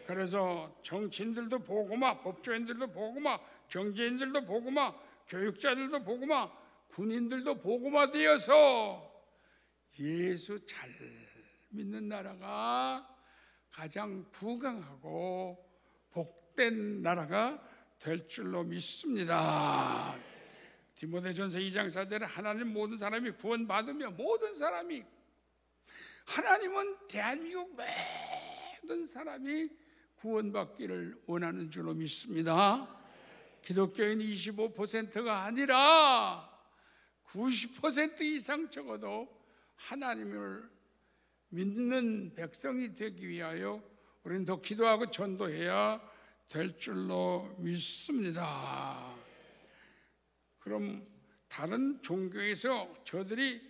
Speaker 8: 그래서 정치인들도 복음화, 법조인들도 복음화, 경제인들도 복음화, 교육자들도 복음화, 군인들도 복음화 되어서 예수 잘 믿는 나라가 가장 부강하고 복된 나라가 될 줄로 믿습니다. 디모데전서 2장 4절에 하나님 모든 사람이 구원받으며 모든 사람이, 하나님은 대한민국 모든 사람이 구원받기를 원하는 줄로 믿습니다. 기독교인 25%가 아니라 90% 이상 적어도 하나님을 믿는 백성이 되기 위하여 우리는 더 기도하고 전도해야 될 줄로 믿습니다. 그럼 다른 종교에서 저들이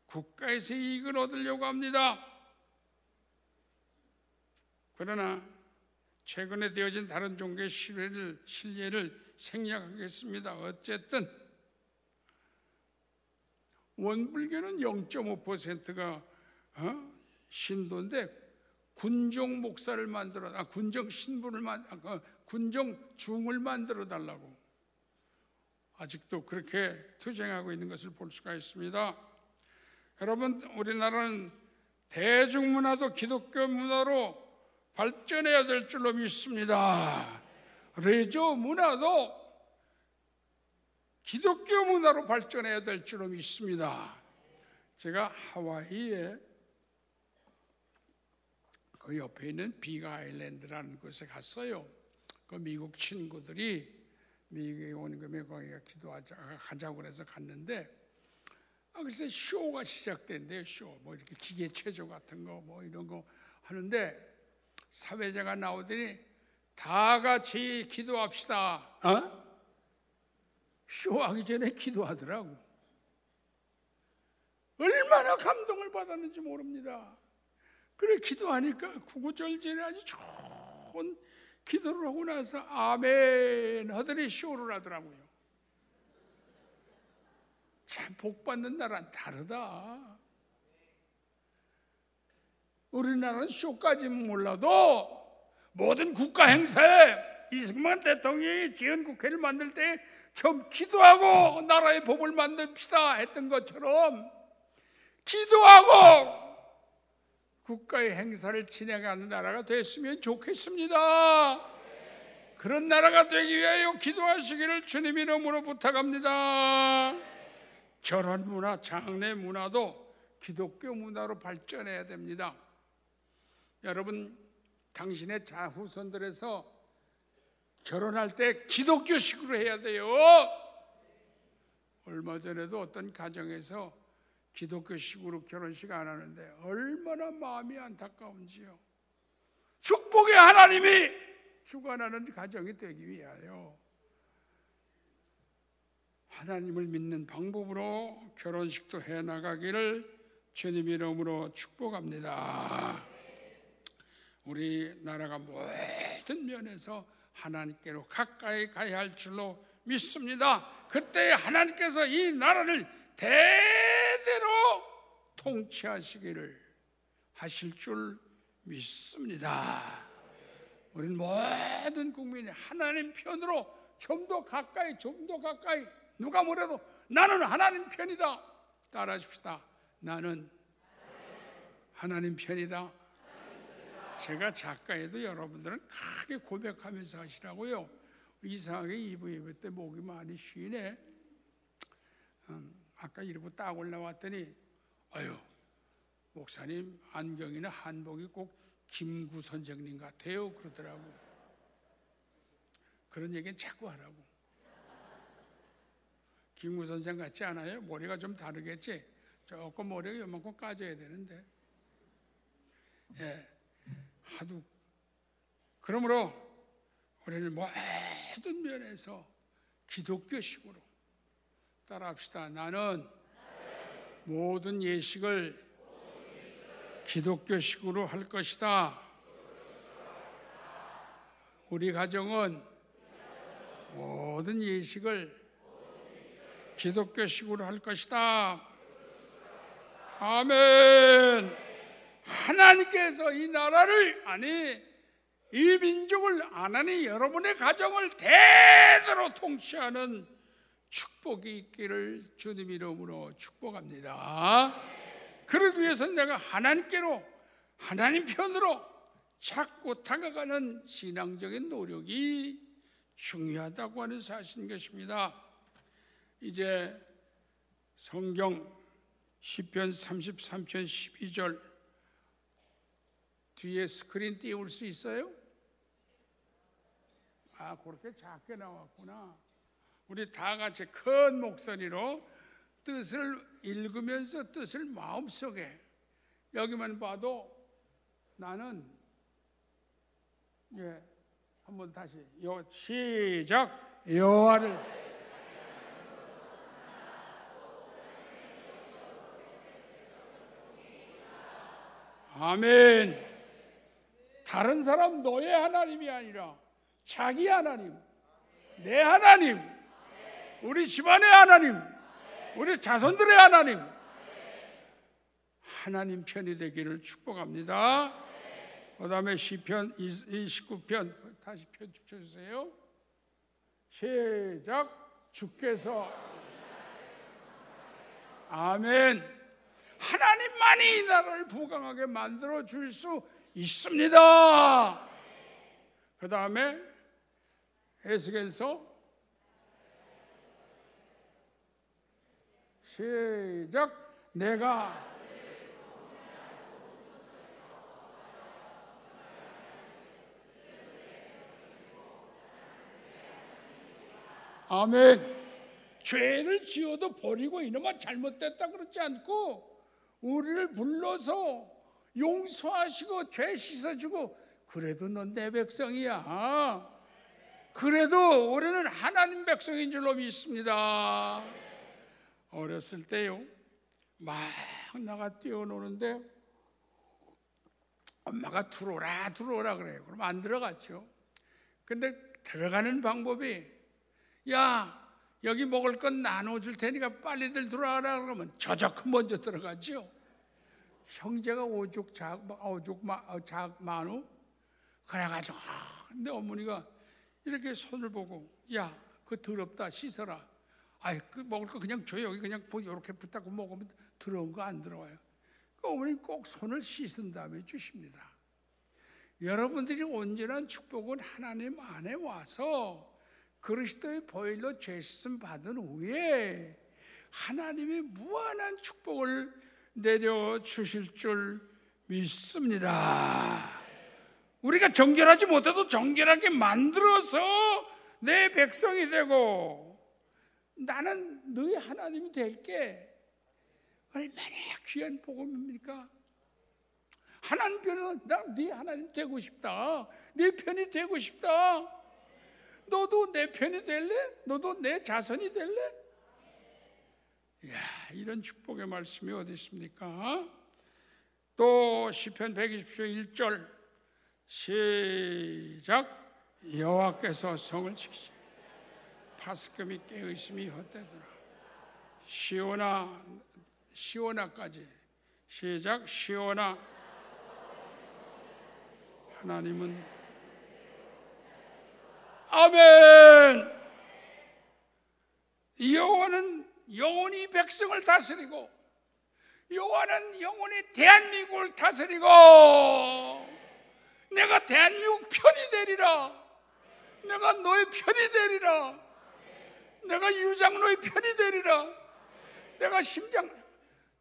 Speaker 8: 국가에서 이익을 얻으려고 합니다. 그러나 최근에 되어진 다른 종교의 신뢰를 생략하겠습니다. 어쨌든 원불교는 0.5%가 신도인데 군종 목사를 군종 신부를 군종 중을 만들어 달라고 아직도 그렇게 투쟁하고 있는 것을 볼 수가 있습니다. 여러분, 우리나라는 대중문화도 기독교 문화로 발전해야 될 줄로 믿습니다. 레저 문화도 기독교 문화로 발전해야 될 줄로 믿습니다. 제가 하와이에 그 옆에 있는 빅 아일랜드라는 곳에 갔어요. 그 미국 친구들이 미국에 오는 김에 거기가 기도하자고 해서 갔는데 글쎄 쇼가 시작된대요. 쇼, 뭐 이렇게 기계 체조 같은 거, 뭐 이런 거 하는데 사회자가 나오더니 다 같이 기도합시다. 쇼하기 전에 기도하더라고. 얼마나 감동을 받았는지 모릅니다. 그래 기도하니까 구구절절히 아주 좋은 기도를 하고 나서 아멘 하더니 쇼를 하더라고요. 참 복받는 나라는 다르다. 우리나라는 쇼까지는 몰라도 모든 국가 행사에 이승만 대통령이 지은 국회를 만들 때 처음 기도하고 나라의 법을 만듭시다 했던 것처럼 기도하고 국가의 행사를 진행하는 나라가 됐으면 좋겠습니다. 그런 나라가 되기 위하여 기도하시기를 주님 이름으로 부탁합니다. 결혼 문화, 장례 문화도 기독교 문화로 발전해야 됩니다. 여러분, 당신의 자후손들에서 결혼할 때 기독교식으로 해야 돼요. 얼마 전에도 어떤 가정에서 기독교식으로 결혼식 안 하는데 얼마나 마음이 안타까운지요. 축복의 하나님이 주관하는 가정이 되기 위하여 하나님을 믿는 방법으로 결혼식도 해나가기를 주님 이름으로 축복합니다. 우리나라가 모든 면에서 하나님께로 가까이 가야 할 줄로 믿습니다. 그때 하나님께서 이 나라를 대대로 통치하시기를 하실 줄 믿습니다. 우리는 모든 국민이 하나님 편으로 좀 더 가까이 누가 뭐래도 나는 하나님 편이다 따라하십시다. 나는 하나님 편이다. 제가 작가에도 여러분들은 크게 고백하면서 하시라고요. 이상하게 2부 예배 때 목이 많이 쉬네. 아까 이러고 딱 올라왔더니 아유 목사님 안경이나 한복이 꼭 김구 선생님 같아요 그러더라고. 그런 얘기는 자꾸 하라고. 김구 선생 같지 않아요? 머리가 좀 다르겠지? 조금 머리가 요만큼 까져야 되는데. 예, 하도. 그러므로 우리는 모든 면에서 기독교식으로 따라합시다. 나는 모든 예식을 기독교식으로 할 것이다. 우리 가정은 모든 예식을 기독교식으로 할 것이다. 아멘. 하나님께서 이 나라를 이 민족을 여러분의 가정을 대대로 통치하는 축복이 있기를 주님 이름으로 축복합니다. 그러기 위해서는 내가 하나님께로 하나님 편으로 자꾸 다가가는 신앙적인 노력이 중요하다고 하는 사실인 것입니다. 이제 성경 시편 33편 12절 뒤에 스크린 띄울 수 있어요? 그렇게 작게 나왔구나. 우리 다 같이 큰 목소리로 뜻을 읽으면서 뜻을 마음속에 여기만 봐도 나는 한번 다시 시작. 여호와를 아멘. 다른 사람 너의 하나님이 아니라 자기 하나님, 내 하나님, 우리 집안의 하나님, 우리 자손들의 하나님, 하나님 편이 되기를 축복합니다. 그 다음에 시편 29편 다시 펴 주세요. 시작. 주께서 아멘. 하나님만이 이 나라를 부강하게 만들어 줄 수 있습니다. 그 다음에 에스겔서 시작. 내가 아멘. 죄를 지어도 버리고 이놈아 잘못됐다 그러지 않고 우리를 불러서 용서하시고 죄 씻어주고 그래도 넌 내 백성이야. 그래도 우리는 하나님 백성인 줄로 믿습니다. 어렸을 때요 막 나가 뛰어노는데 엄마가 들어오라 그래요. 그럼 안 들어갔죠. 근데 들어가는 방법이 야 여기 먹을 건 나눠줄 테니까 빨리들 들어와라 그러면 저저큰 먼저 들어가죠. 형제가 오죽 많우 그래가지고 근데 어머니가 이렇게 손을 보고 야 그거 더럽다 씻어라. 아이 그 먹을 거 그냥 줘. 여기 그냥 이렇게 붙잡고 먹으면 들어온 거 안 들어와요. 그 어머니 꼭 손을 씻은 다음에 주십니다. 여러분들이 온전한 축복은 하나님 안에 와서 그리스도의 보혈로 죄 씻음 받은 후에 하나님의 무한한 축복을 내려주실 줄 믿습니다. 우리가 정결하지 못해도 정결하게 만들어서 내 백성이 되고 나는 너희 하나님이 될게 얼마나 귀한 복음입니까? 하나님 편에서 나 네 하나님 되고 싶다. 네 편이 되고 싶다. 너도 내 편이 될래? 너도 내 자손이 될래? 이야, 이런 축복의 말씀이 어디 있습니까? 또 시편 120편 1절 시작. 여호와께서 성을 지키시고 파수꾼이 깨어있음이 헛되더라. 시오나까지 시작. 시오나 하나님은 아멘. 여호와는 영원히 백성을 다스리고 여호와는 영원히 대한민국을 다스리고 내가 대한민국 편이 되리라. 내가 너의 편이 되리라. 내가 유장로의 편이 되리라. 내가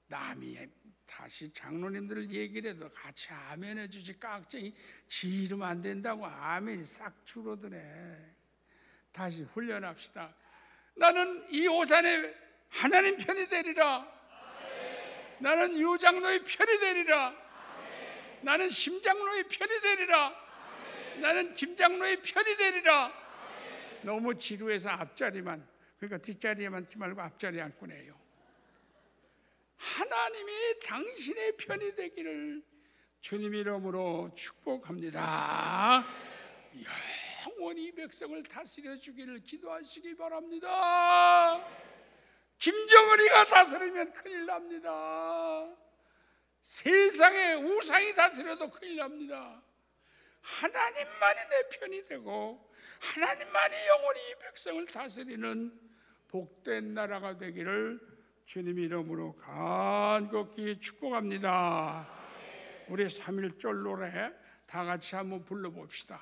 Speaker 8: 남이 다시 장로님들 얘기를 해도 같이 아멘 해주지. 깍쟁이 지 이름 안 된다고 아멘이 싹 줄어드네. 다시 훈련합시다. 나는 이 오산의 하나님 편이 되리라. 나는 유장로의 편이 되리라. 나는 심장로의 편이 되리라. 나는 김장로의 편이 되리라. 너무 지루해서 앞자리만, 그러니까 뒷자리에만 앉지 말고 앞자리에 앉고 내요. 하나님이 당신의 편이 되기를 주님 이름으로 축복합니다. 영원히 백성을 다스려 주기를 기도하시기 바랍니다. 김정은이가 다스리면 큰일 납니다. 세상에 우상이 다스려도 큰일 납니다. 하나님만이 내 편이 되고 하나님만이 영원히 이 백성을 다스리는 복된 나라가 되기를 주님 이름으로 간곡히 축복합니다. 우리 3.1절 노래 다 같이 한번 불러봅시다.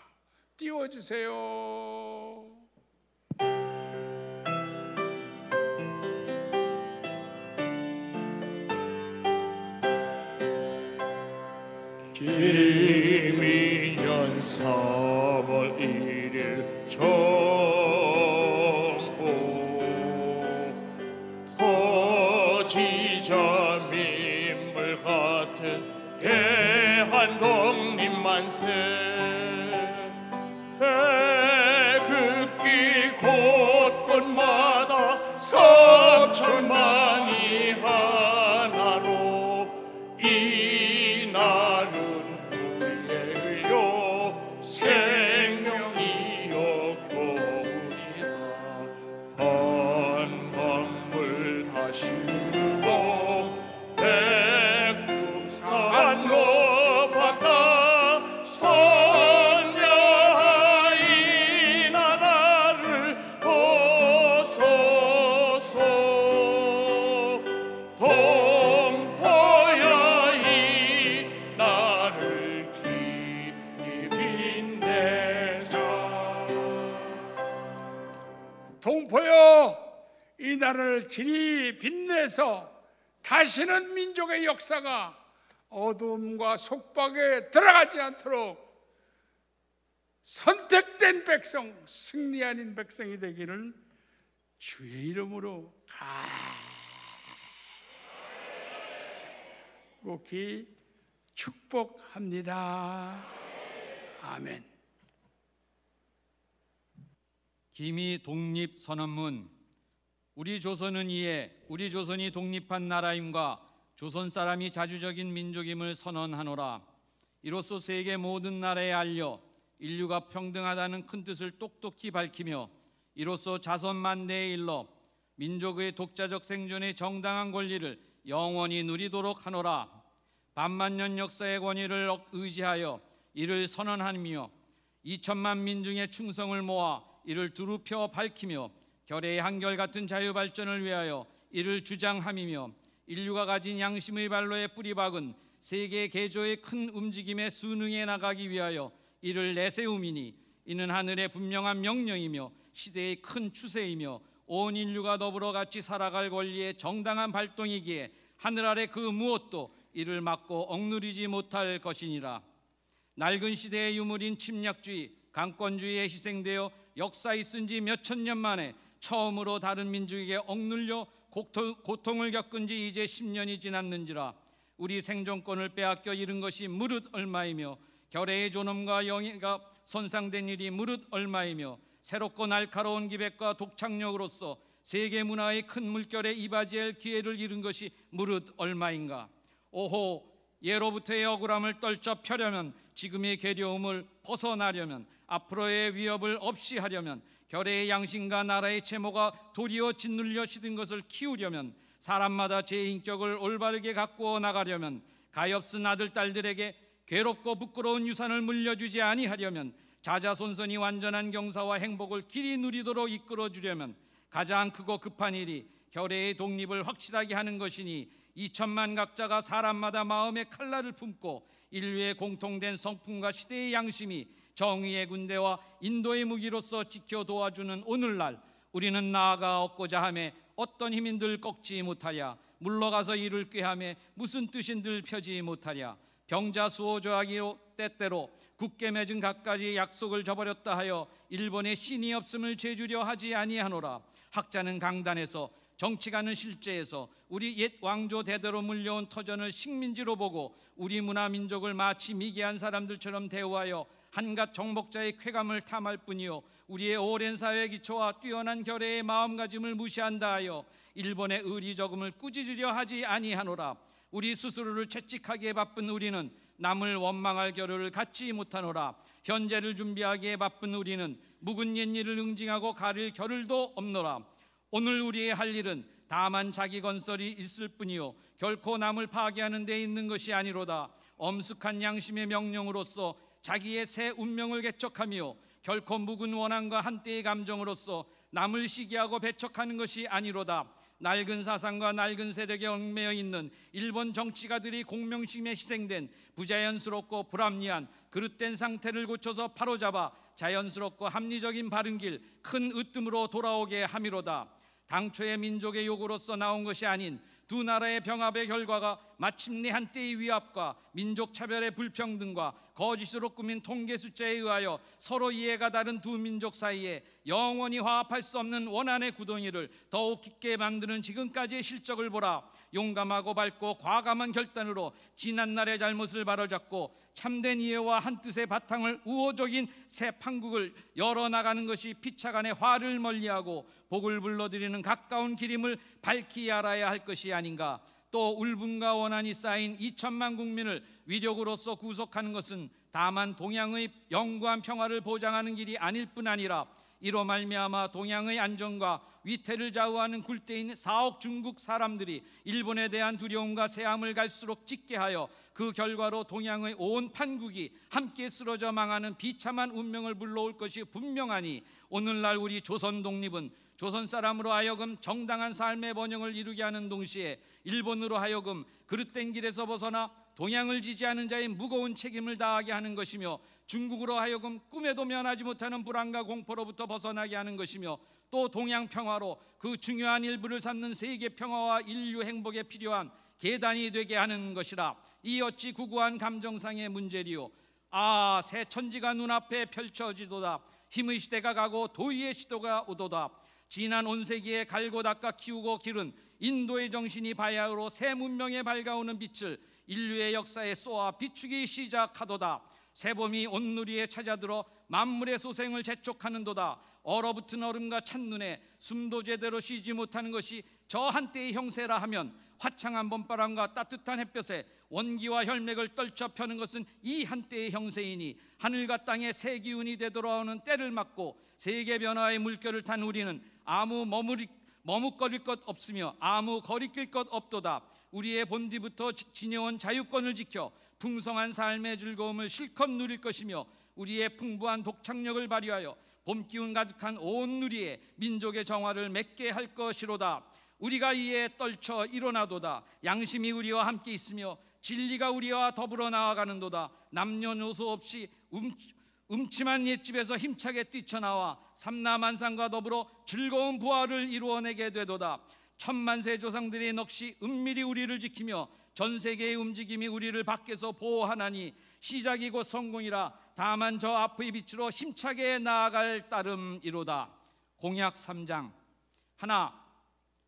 Speaker 8: 띄워주세요.
Speaker 2: 김인년 3월 1일 정오 터지자 민물 같은 대한독립 만세 태극기 곳곳마다 서천만이 하나로 이 날은 생명이여 교훈이다. 한강물 다시 흐르고 백두산 높았다. 선야 이 나라를 보소서. 동포야 이 나를
Speaker 8: 동포여 이 나라를 길이 빛내서 다시는 민족의 역사가 어둠과 속박에 들어가지 않도록 선택된 백성, 승리 아닌 백성이 되기를 주의 이름으로 간곡히 축복합니다. 아멘.
Speaker 9: 기미 독립 선언문. 우리 조선은 이에 우리 조선이 독립한 나라임과 조선 사람이 자주적인 민족임을 선언하노라. 이로써 세계 모든 나라에 알려 인류가 평등하다는 큰 뜻을 똑똑히 밝히며 이로써 자선 만대에 일러 민족의 독자적 생존의 정당한 권리를 영원히 누리도록 하노라. 반만년 역사의 권위를 의지하여 이를 선언하며 2천만 민중의 충성을 모아 이를 두루 펴 밝히며 결의의 한결같은 자유 발전을 위하여 이를 주장함이며 인류가 가진 양심의 발로에 뿌리박은 세계 개조의 큰 움직임에 순응해 나가기 위하여 이를 내세움이니 이는 하늘의 분명한 명령이며 시대의 큰 추세이며 온 인류가 더불어 같이 살아갈 권리의 정당한 발동이기에 하늘 아래 그 무엇도 이를 막고 억누르지 못할 것이니라. 낡은 시대의 유물인 침략주의, 강권주의에 희생되어 역사 있은 지 몇천 년 만에 처음으로 다른 민족에게 억눌려 고통을 겪은 지 이제 10년이 지났는지라. 우리 생존권을 빼앗겨 잃은 것이 무릇 얼마이며 결의의 존엄과 영예가 손상된 일이 무릇 얼마이며 새롭고 날카로운 기백과 독창력으로서 세계 문화의 큰 물결에 이바지할 기회를 잃은 것이 무릇 얼마인가. 오호, 예로부터의 억울함을 떨쳐 펴려면, 지금의 괴로움을 벗어나려면, 앞으로의 위협을 없이 하려면, 결의의 양심과 나라의 채모가 도리어 짓눌려 시든 것을 키우려면, 사람마다 제 인격을 올바르게 가꾸어 나가려면, 가엾은 아들 딸들에게 괴롭고 부끄러운 유산을 물려주지 아니하려면, 자자손손이 완전한 경사와 행복을 길이 누리도록 이끌어주려면 가장 크고 급한 일이 결의의 독립을 확실하게 하는 것이니 2천만 각자가 사람마다 마음의 칼날을 품고 인류의 공통된 성품과 시대의 양심이 정의의 군대와 인도의 무기로서 지켜 도와주는 오늘날, 우리는 나아가 얻고자 하매 어떤 힘인들 꺾지 못하랴. 물러가서 이를 꾀하매 무슨 뜻인들 펴지 못하랴. 병자 수호조하기로 때때로 굳게 맺은 갖가지 약속을 저버렸다 하여 일본의 신이 없음을 죄주려 하지 아니하노라. 학자는 강단에서, 정치가는 실제에서 우리 옛 왕조 대대로 물려온 터전을 식민지로 보고 우리 문화 민족을 마치 미개한 사람들처럼 대우하여 한갓 정복자의 쾌감을 탐할 뿐이요 우리의 오랜 사회 기초와 뛰어난 결의의 마음가짐을 무시한다 하여 일본의 의리저금을 꾸짖으려 하지 아니하노라. 우리 스스로를 채찍하기에 바쁜 우리는 남을 원망할 겨를을 갖지 못하노라. 현재를 준비하기에 바쁜 우리는 묵은 옛일을 응징하고 가릴 겨를도 없노라. 오늘 우리의 할 일은 다만 자기 건설이 있을 뿐이요 결코 남을 파괴하는 데 있는 것이 아니로다. 엄숙한 양심의 명령으로서 자기의 새 운명을 개척하며 결코 묵은 원한과 한때의 감정으로서 남을 시기하고 배척하는 것이 아니로다. 낡은 사상과 낡은 세력에 얽매여 있는 일본 정치가들이 공명심에 희생된 부자연스럽고 불합리한 그릇된 상태를 고쳐서 바로잡아 자연스럽고 합리적인 바른 길, 큰 으뜸으로 돌아오게 함이로다. 당초의 민족의 요구로서 나온 것이 아닌 두 나라의 병합의 결과가 마침내 한때의 위압과 민족 차별의 불평등과 거짓으로 꾸민 통계 숫자에 의하여 서로 이해가 다른 두 민족 사이에 영원히 화합할 수 없는 원한의 구덩이를 더욱 깊게 만드는 지금까지의 실적을 보라. 용감하고 밝고 과감한 결단으로 지난날의 잘못을 바로잡고 참된 이해와 한뜻의 바탕을 우호적인 새 판국을 열어나가는 것이 피차간의 화를 멀리하고 복을 불러들이는 가까운 길임을 밝히 알아야 할 것이 아닌가. 또 울분과 원한이 쌓인 2천만 국민을 위력으로서 구속하는 것은 다만 동양의 영구한 평화를 보장하는 길이 아닐 뿐 아니라 이로 말미암아 동양의 안정과 위태를 좌우하는 굴대인 4억 중국 사람들이 일본에 대한 두려움과 새함을 갈수록 짙게 하여 그 결과로 동양의 온 판국이 함께 쓰러져 망하는 비참한 운명을 불러올 것이 분명하니 오늘날 우리 조선 독립은 조선 사람으로 하여금 정당한 삶의 번영을 이루게 하는 동시에 일본으로 하여금 그릇된 길에서 벗어나 동양을 지지하는 자의 무거운 책임을 다하게 하는 것이며 중국으로 하여금 꿈에도 면하지 못하는 불안과 공포로부터 벗어나게 하는 것이며 또 동양 평화로 그 중요한 일부를 삼는 세계 평화와 인류 행복에 필요한 계단이 되게 하는 것이라. 이 어찌 구구한 감정상의 문제리요. 아, 새 천지가 눈앞에 펼쳐지도다. 힘의 시대가 가고 도의의 시도가 오도다. 지난 온 세기에 갈고 닦아 키우고 기른 인도의 정신이 바야흐로 새 문명에 밝아오는 빛을 인류의 역사에 쏘아 비추기 시작하도다. 새봄이 온누리에 찾아들어 만물의 소생을 재촉하는도다. 얼어붙은 얼음과 찬눈에 숨도 제대로 쉬지 못하는 것이 저 한때의 형세라 하면 화창한 봄바람과 따뜻한 햇볕에 원기와 혈맥을 떨쳐 펴는 것은 이 한때의 형세이니 하늘과 땅의 새 기운이 되돌아오는 때를 맞고 세계 변화의 물결을 탄 우리는 아무 머뭇거릴 것 없으며 아무 거리낄 것 없도다. 우리의 본디부터 지녀온 자유권을 지켜 풍성한 삶의 즐거움을 실컷 누릴 것이며 우리의 풍부한 독창력을 발휘하여 봄 기운 가득한 온 누리에 민족의 정화를 맺게 할 것이로다. 우리가 이에 떨쳐 일어나도다. 양심이 우리와 함께 있으며 진리가 우리와 더불어 나아가는도다. 남녀노소 없이 음침한 옛집에서 힘차게 뛰쳐나와 삼라만상과 더불어 즐거운 부활을 이루어내게 되도다. 천만세 조상들의 넋이 은밀히 우리를 지키며 전 세계의 움직임이 우리를 밖에서 보호하나니 시작이고 성공이라. 다만 저 앞의 빛으로 힘차게 나아갈 따름이로다. 공약 3장 하나,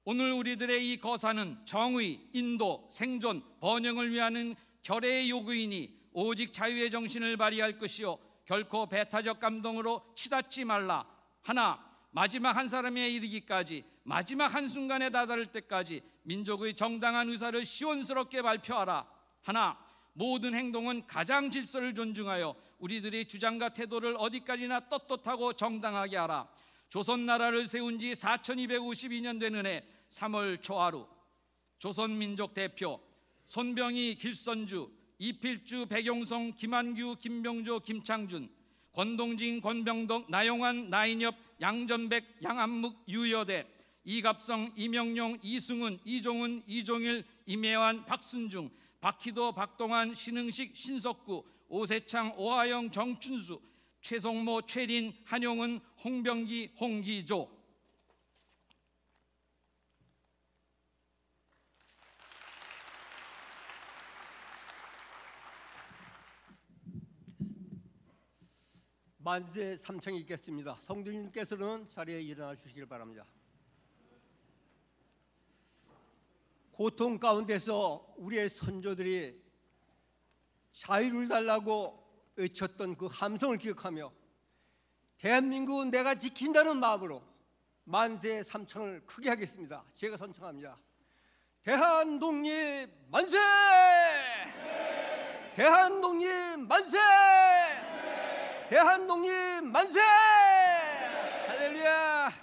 Speaker 9: 오늘 우리들의 이 거사는 정의, 인도, 생존, 번영을 위하는 결의의 요구이니 오직 자유의 정신을 발휘할 것이요 결코 배타적 감동으로 치닫지 말라. 하나, 마지막 한 사람에 이르기까지, 마지막 한순간에 다다를 때까지 민족의 정당한 의사를 시원스럽게 발표하라. 하나, 모든 행동은 가장 질서를 존중하여 우리들의 주장과 태도를 어디까지나 떳떳하고 정당하게 하라. 조선나라를 세운 지 4252년 되는 해 3월 초하루 조선민족 대표 손병희, 길선주, 이필주, 백용성, 김한규, 김병조, 김창준, 권동진, 권병덕, 나용환, 나인엽, 양전백, 양안묵, 유여대, 이갑성, 이명용, 이승훈, 이종훈, 이종일, 임혜환, 박순중, 박희도, 박동환, 신흥식, 신석구, 오세창, 오하영, 정춘수, 최성모, 최린, 한용은, 홍병기, 홍기조.
Speaker 10: 만세 삼창이 있겠습니다. 성도님께서는 자리에 일어나 주시길 바랍니다. 고통 가운데서 우리의 선조들이 자유를 달라고 외쳤던 그 함성을 기억하며 대한민국은 내가 지킨다는 마음으로 만세 삼창을 크게 하겠습니다. 제가 선창합니다. 대한독립 만세! 대한독립 만세! 대한독립 만세! 할렐루야!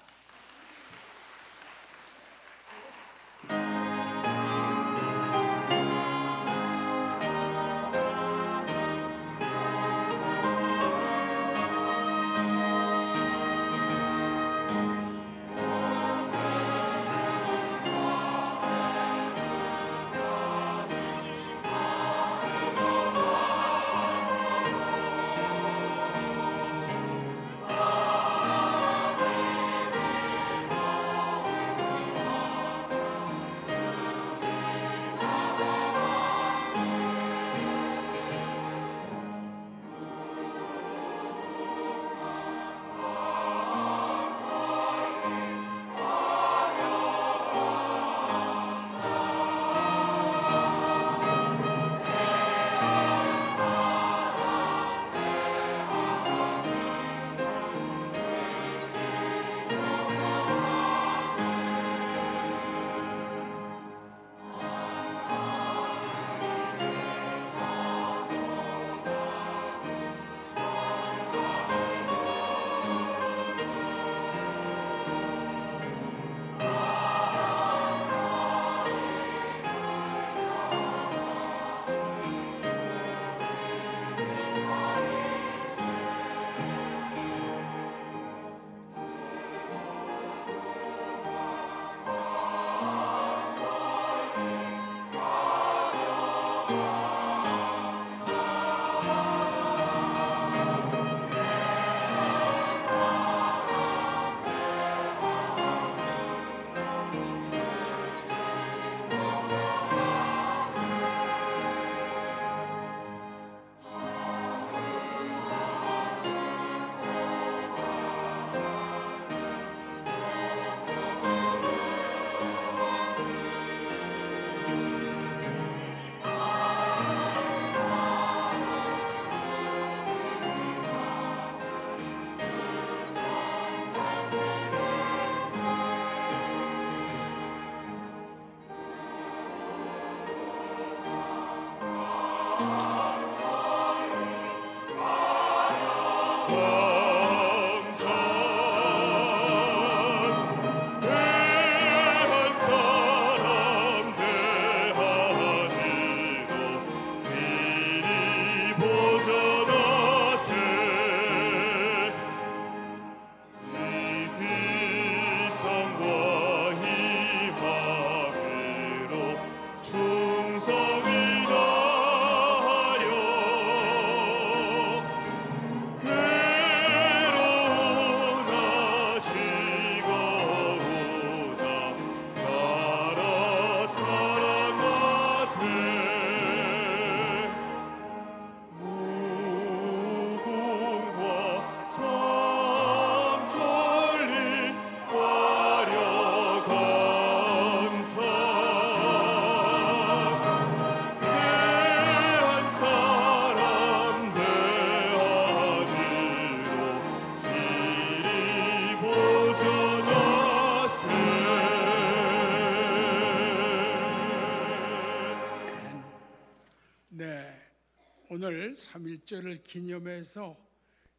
Speaker 8: 오늘 3.1절을 기념해서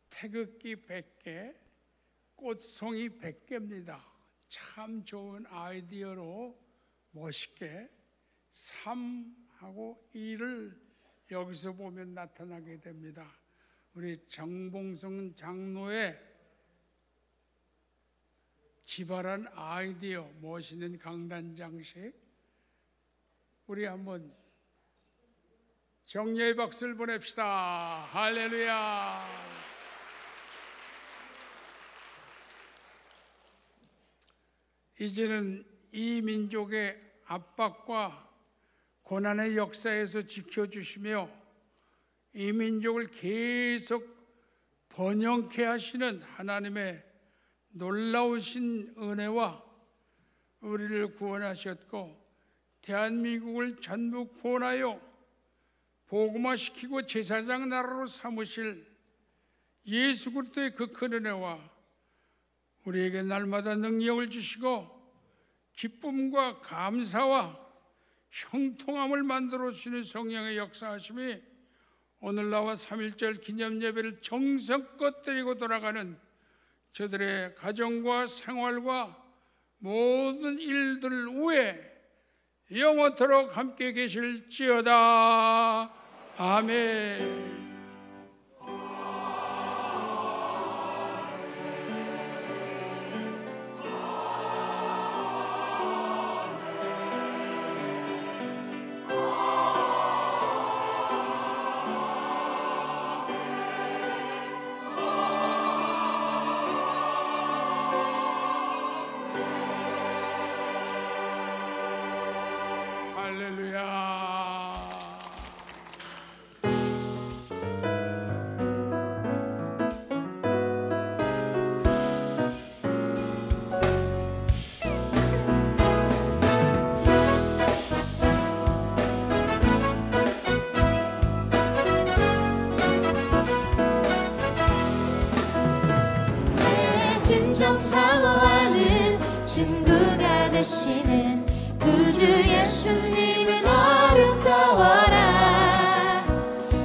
Speaker 8: 태극기 100개, 꽃송이 100개입니다. 참 좋은 아이디어로 멋있게 3하고 2를 여기서 보면 나타나게 됩니다. 우리 정봉성 장로의 기발한 아이디어, 멋있는 강단장식, 우리 한번 격려의 박수를 보냅시다. 할렐루야. 이제는 이 민족의 압박과 고난의 역사에서 지켜주시며 이 민족을 계속 번영케 하시는 하나님의 놀라우신 은혜와 우리를 구원하셨고 대한민국을 전부 구원하여 복음화시키고 제사장 나라로 삼으실 예수 그리스도의 그 큰 은혜와 우리에게 날마다 능력을 주시고 기쁨과 감사와 형통함을 만들어 주시는 성령의 역사하심이 오늘 나와 3.1절 기념 예배를 정성껏 드리고 돌아가는 저들의 가정과 생활과 모든 일들 위에 영원토록 함께 계실지어다. 아멘.
Speaker 3: 사모하는 친구가 되시는 구주 예수님은 아름다워라.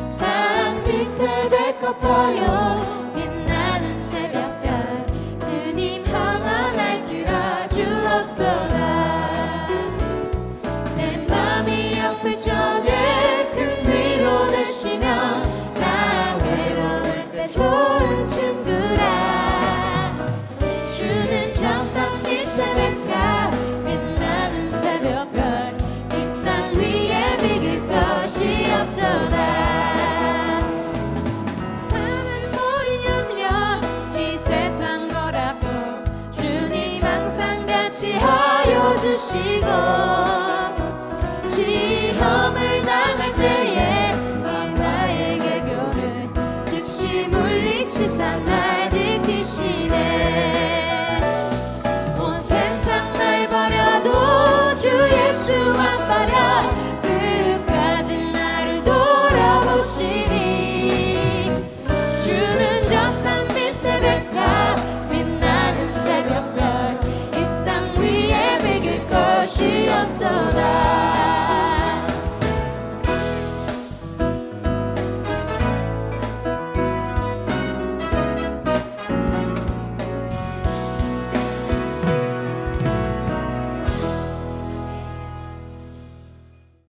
Speaker 3: 산 밑에 배꼽하여 빛나는 새벽별 주님 향한 길 아주 없도다. 내 맘이 아플 적에 큰 위로 되시며 나 외로울 때 좋은 친구라. 빛나는 새벽별 이 땅 위에 비길 것이 없도다. 나는 모인 염려 이 세상 거라고 주님 항상 같이 하여 주시고 시험을 당할 때에 나에게 교를 즉시 물리치사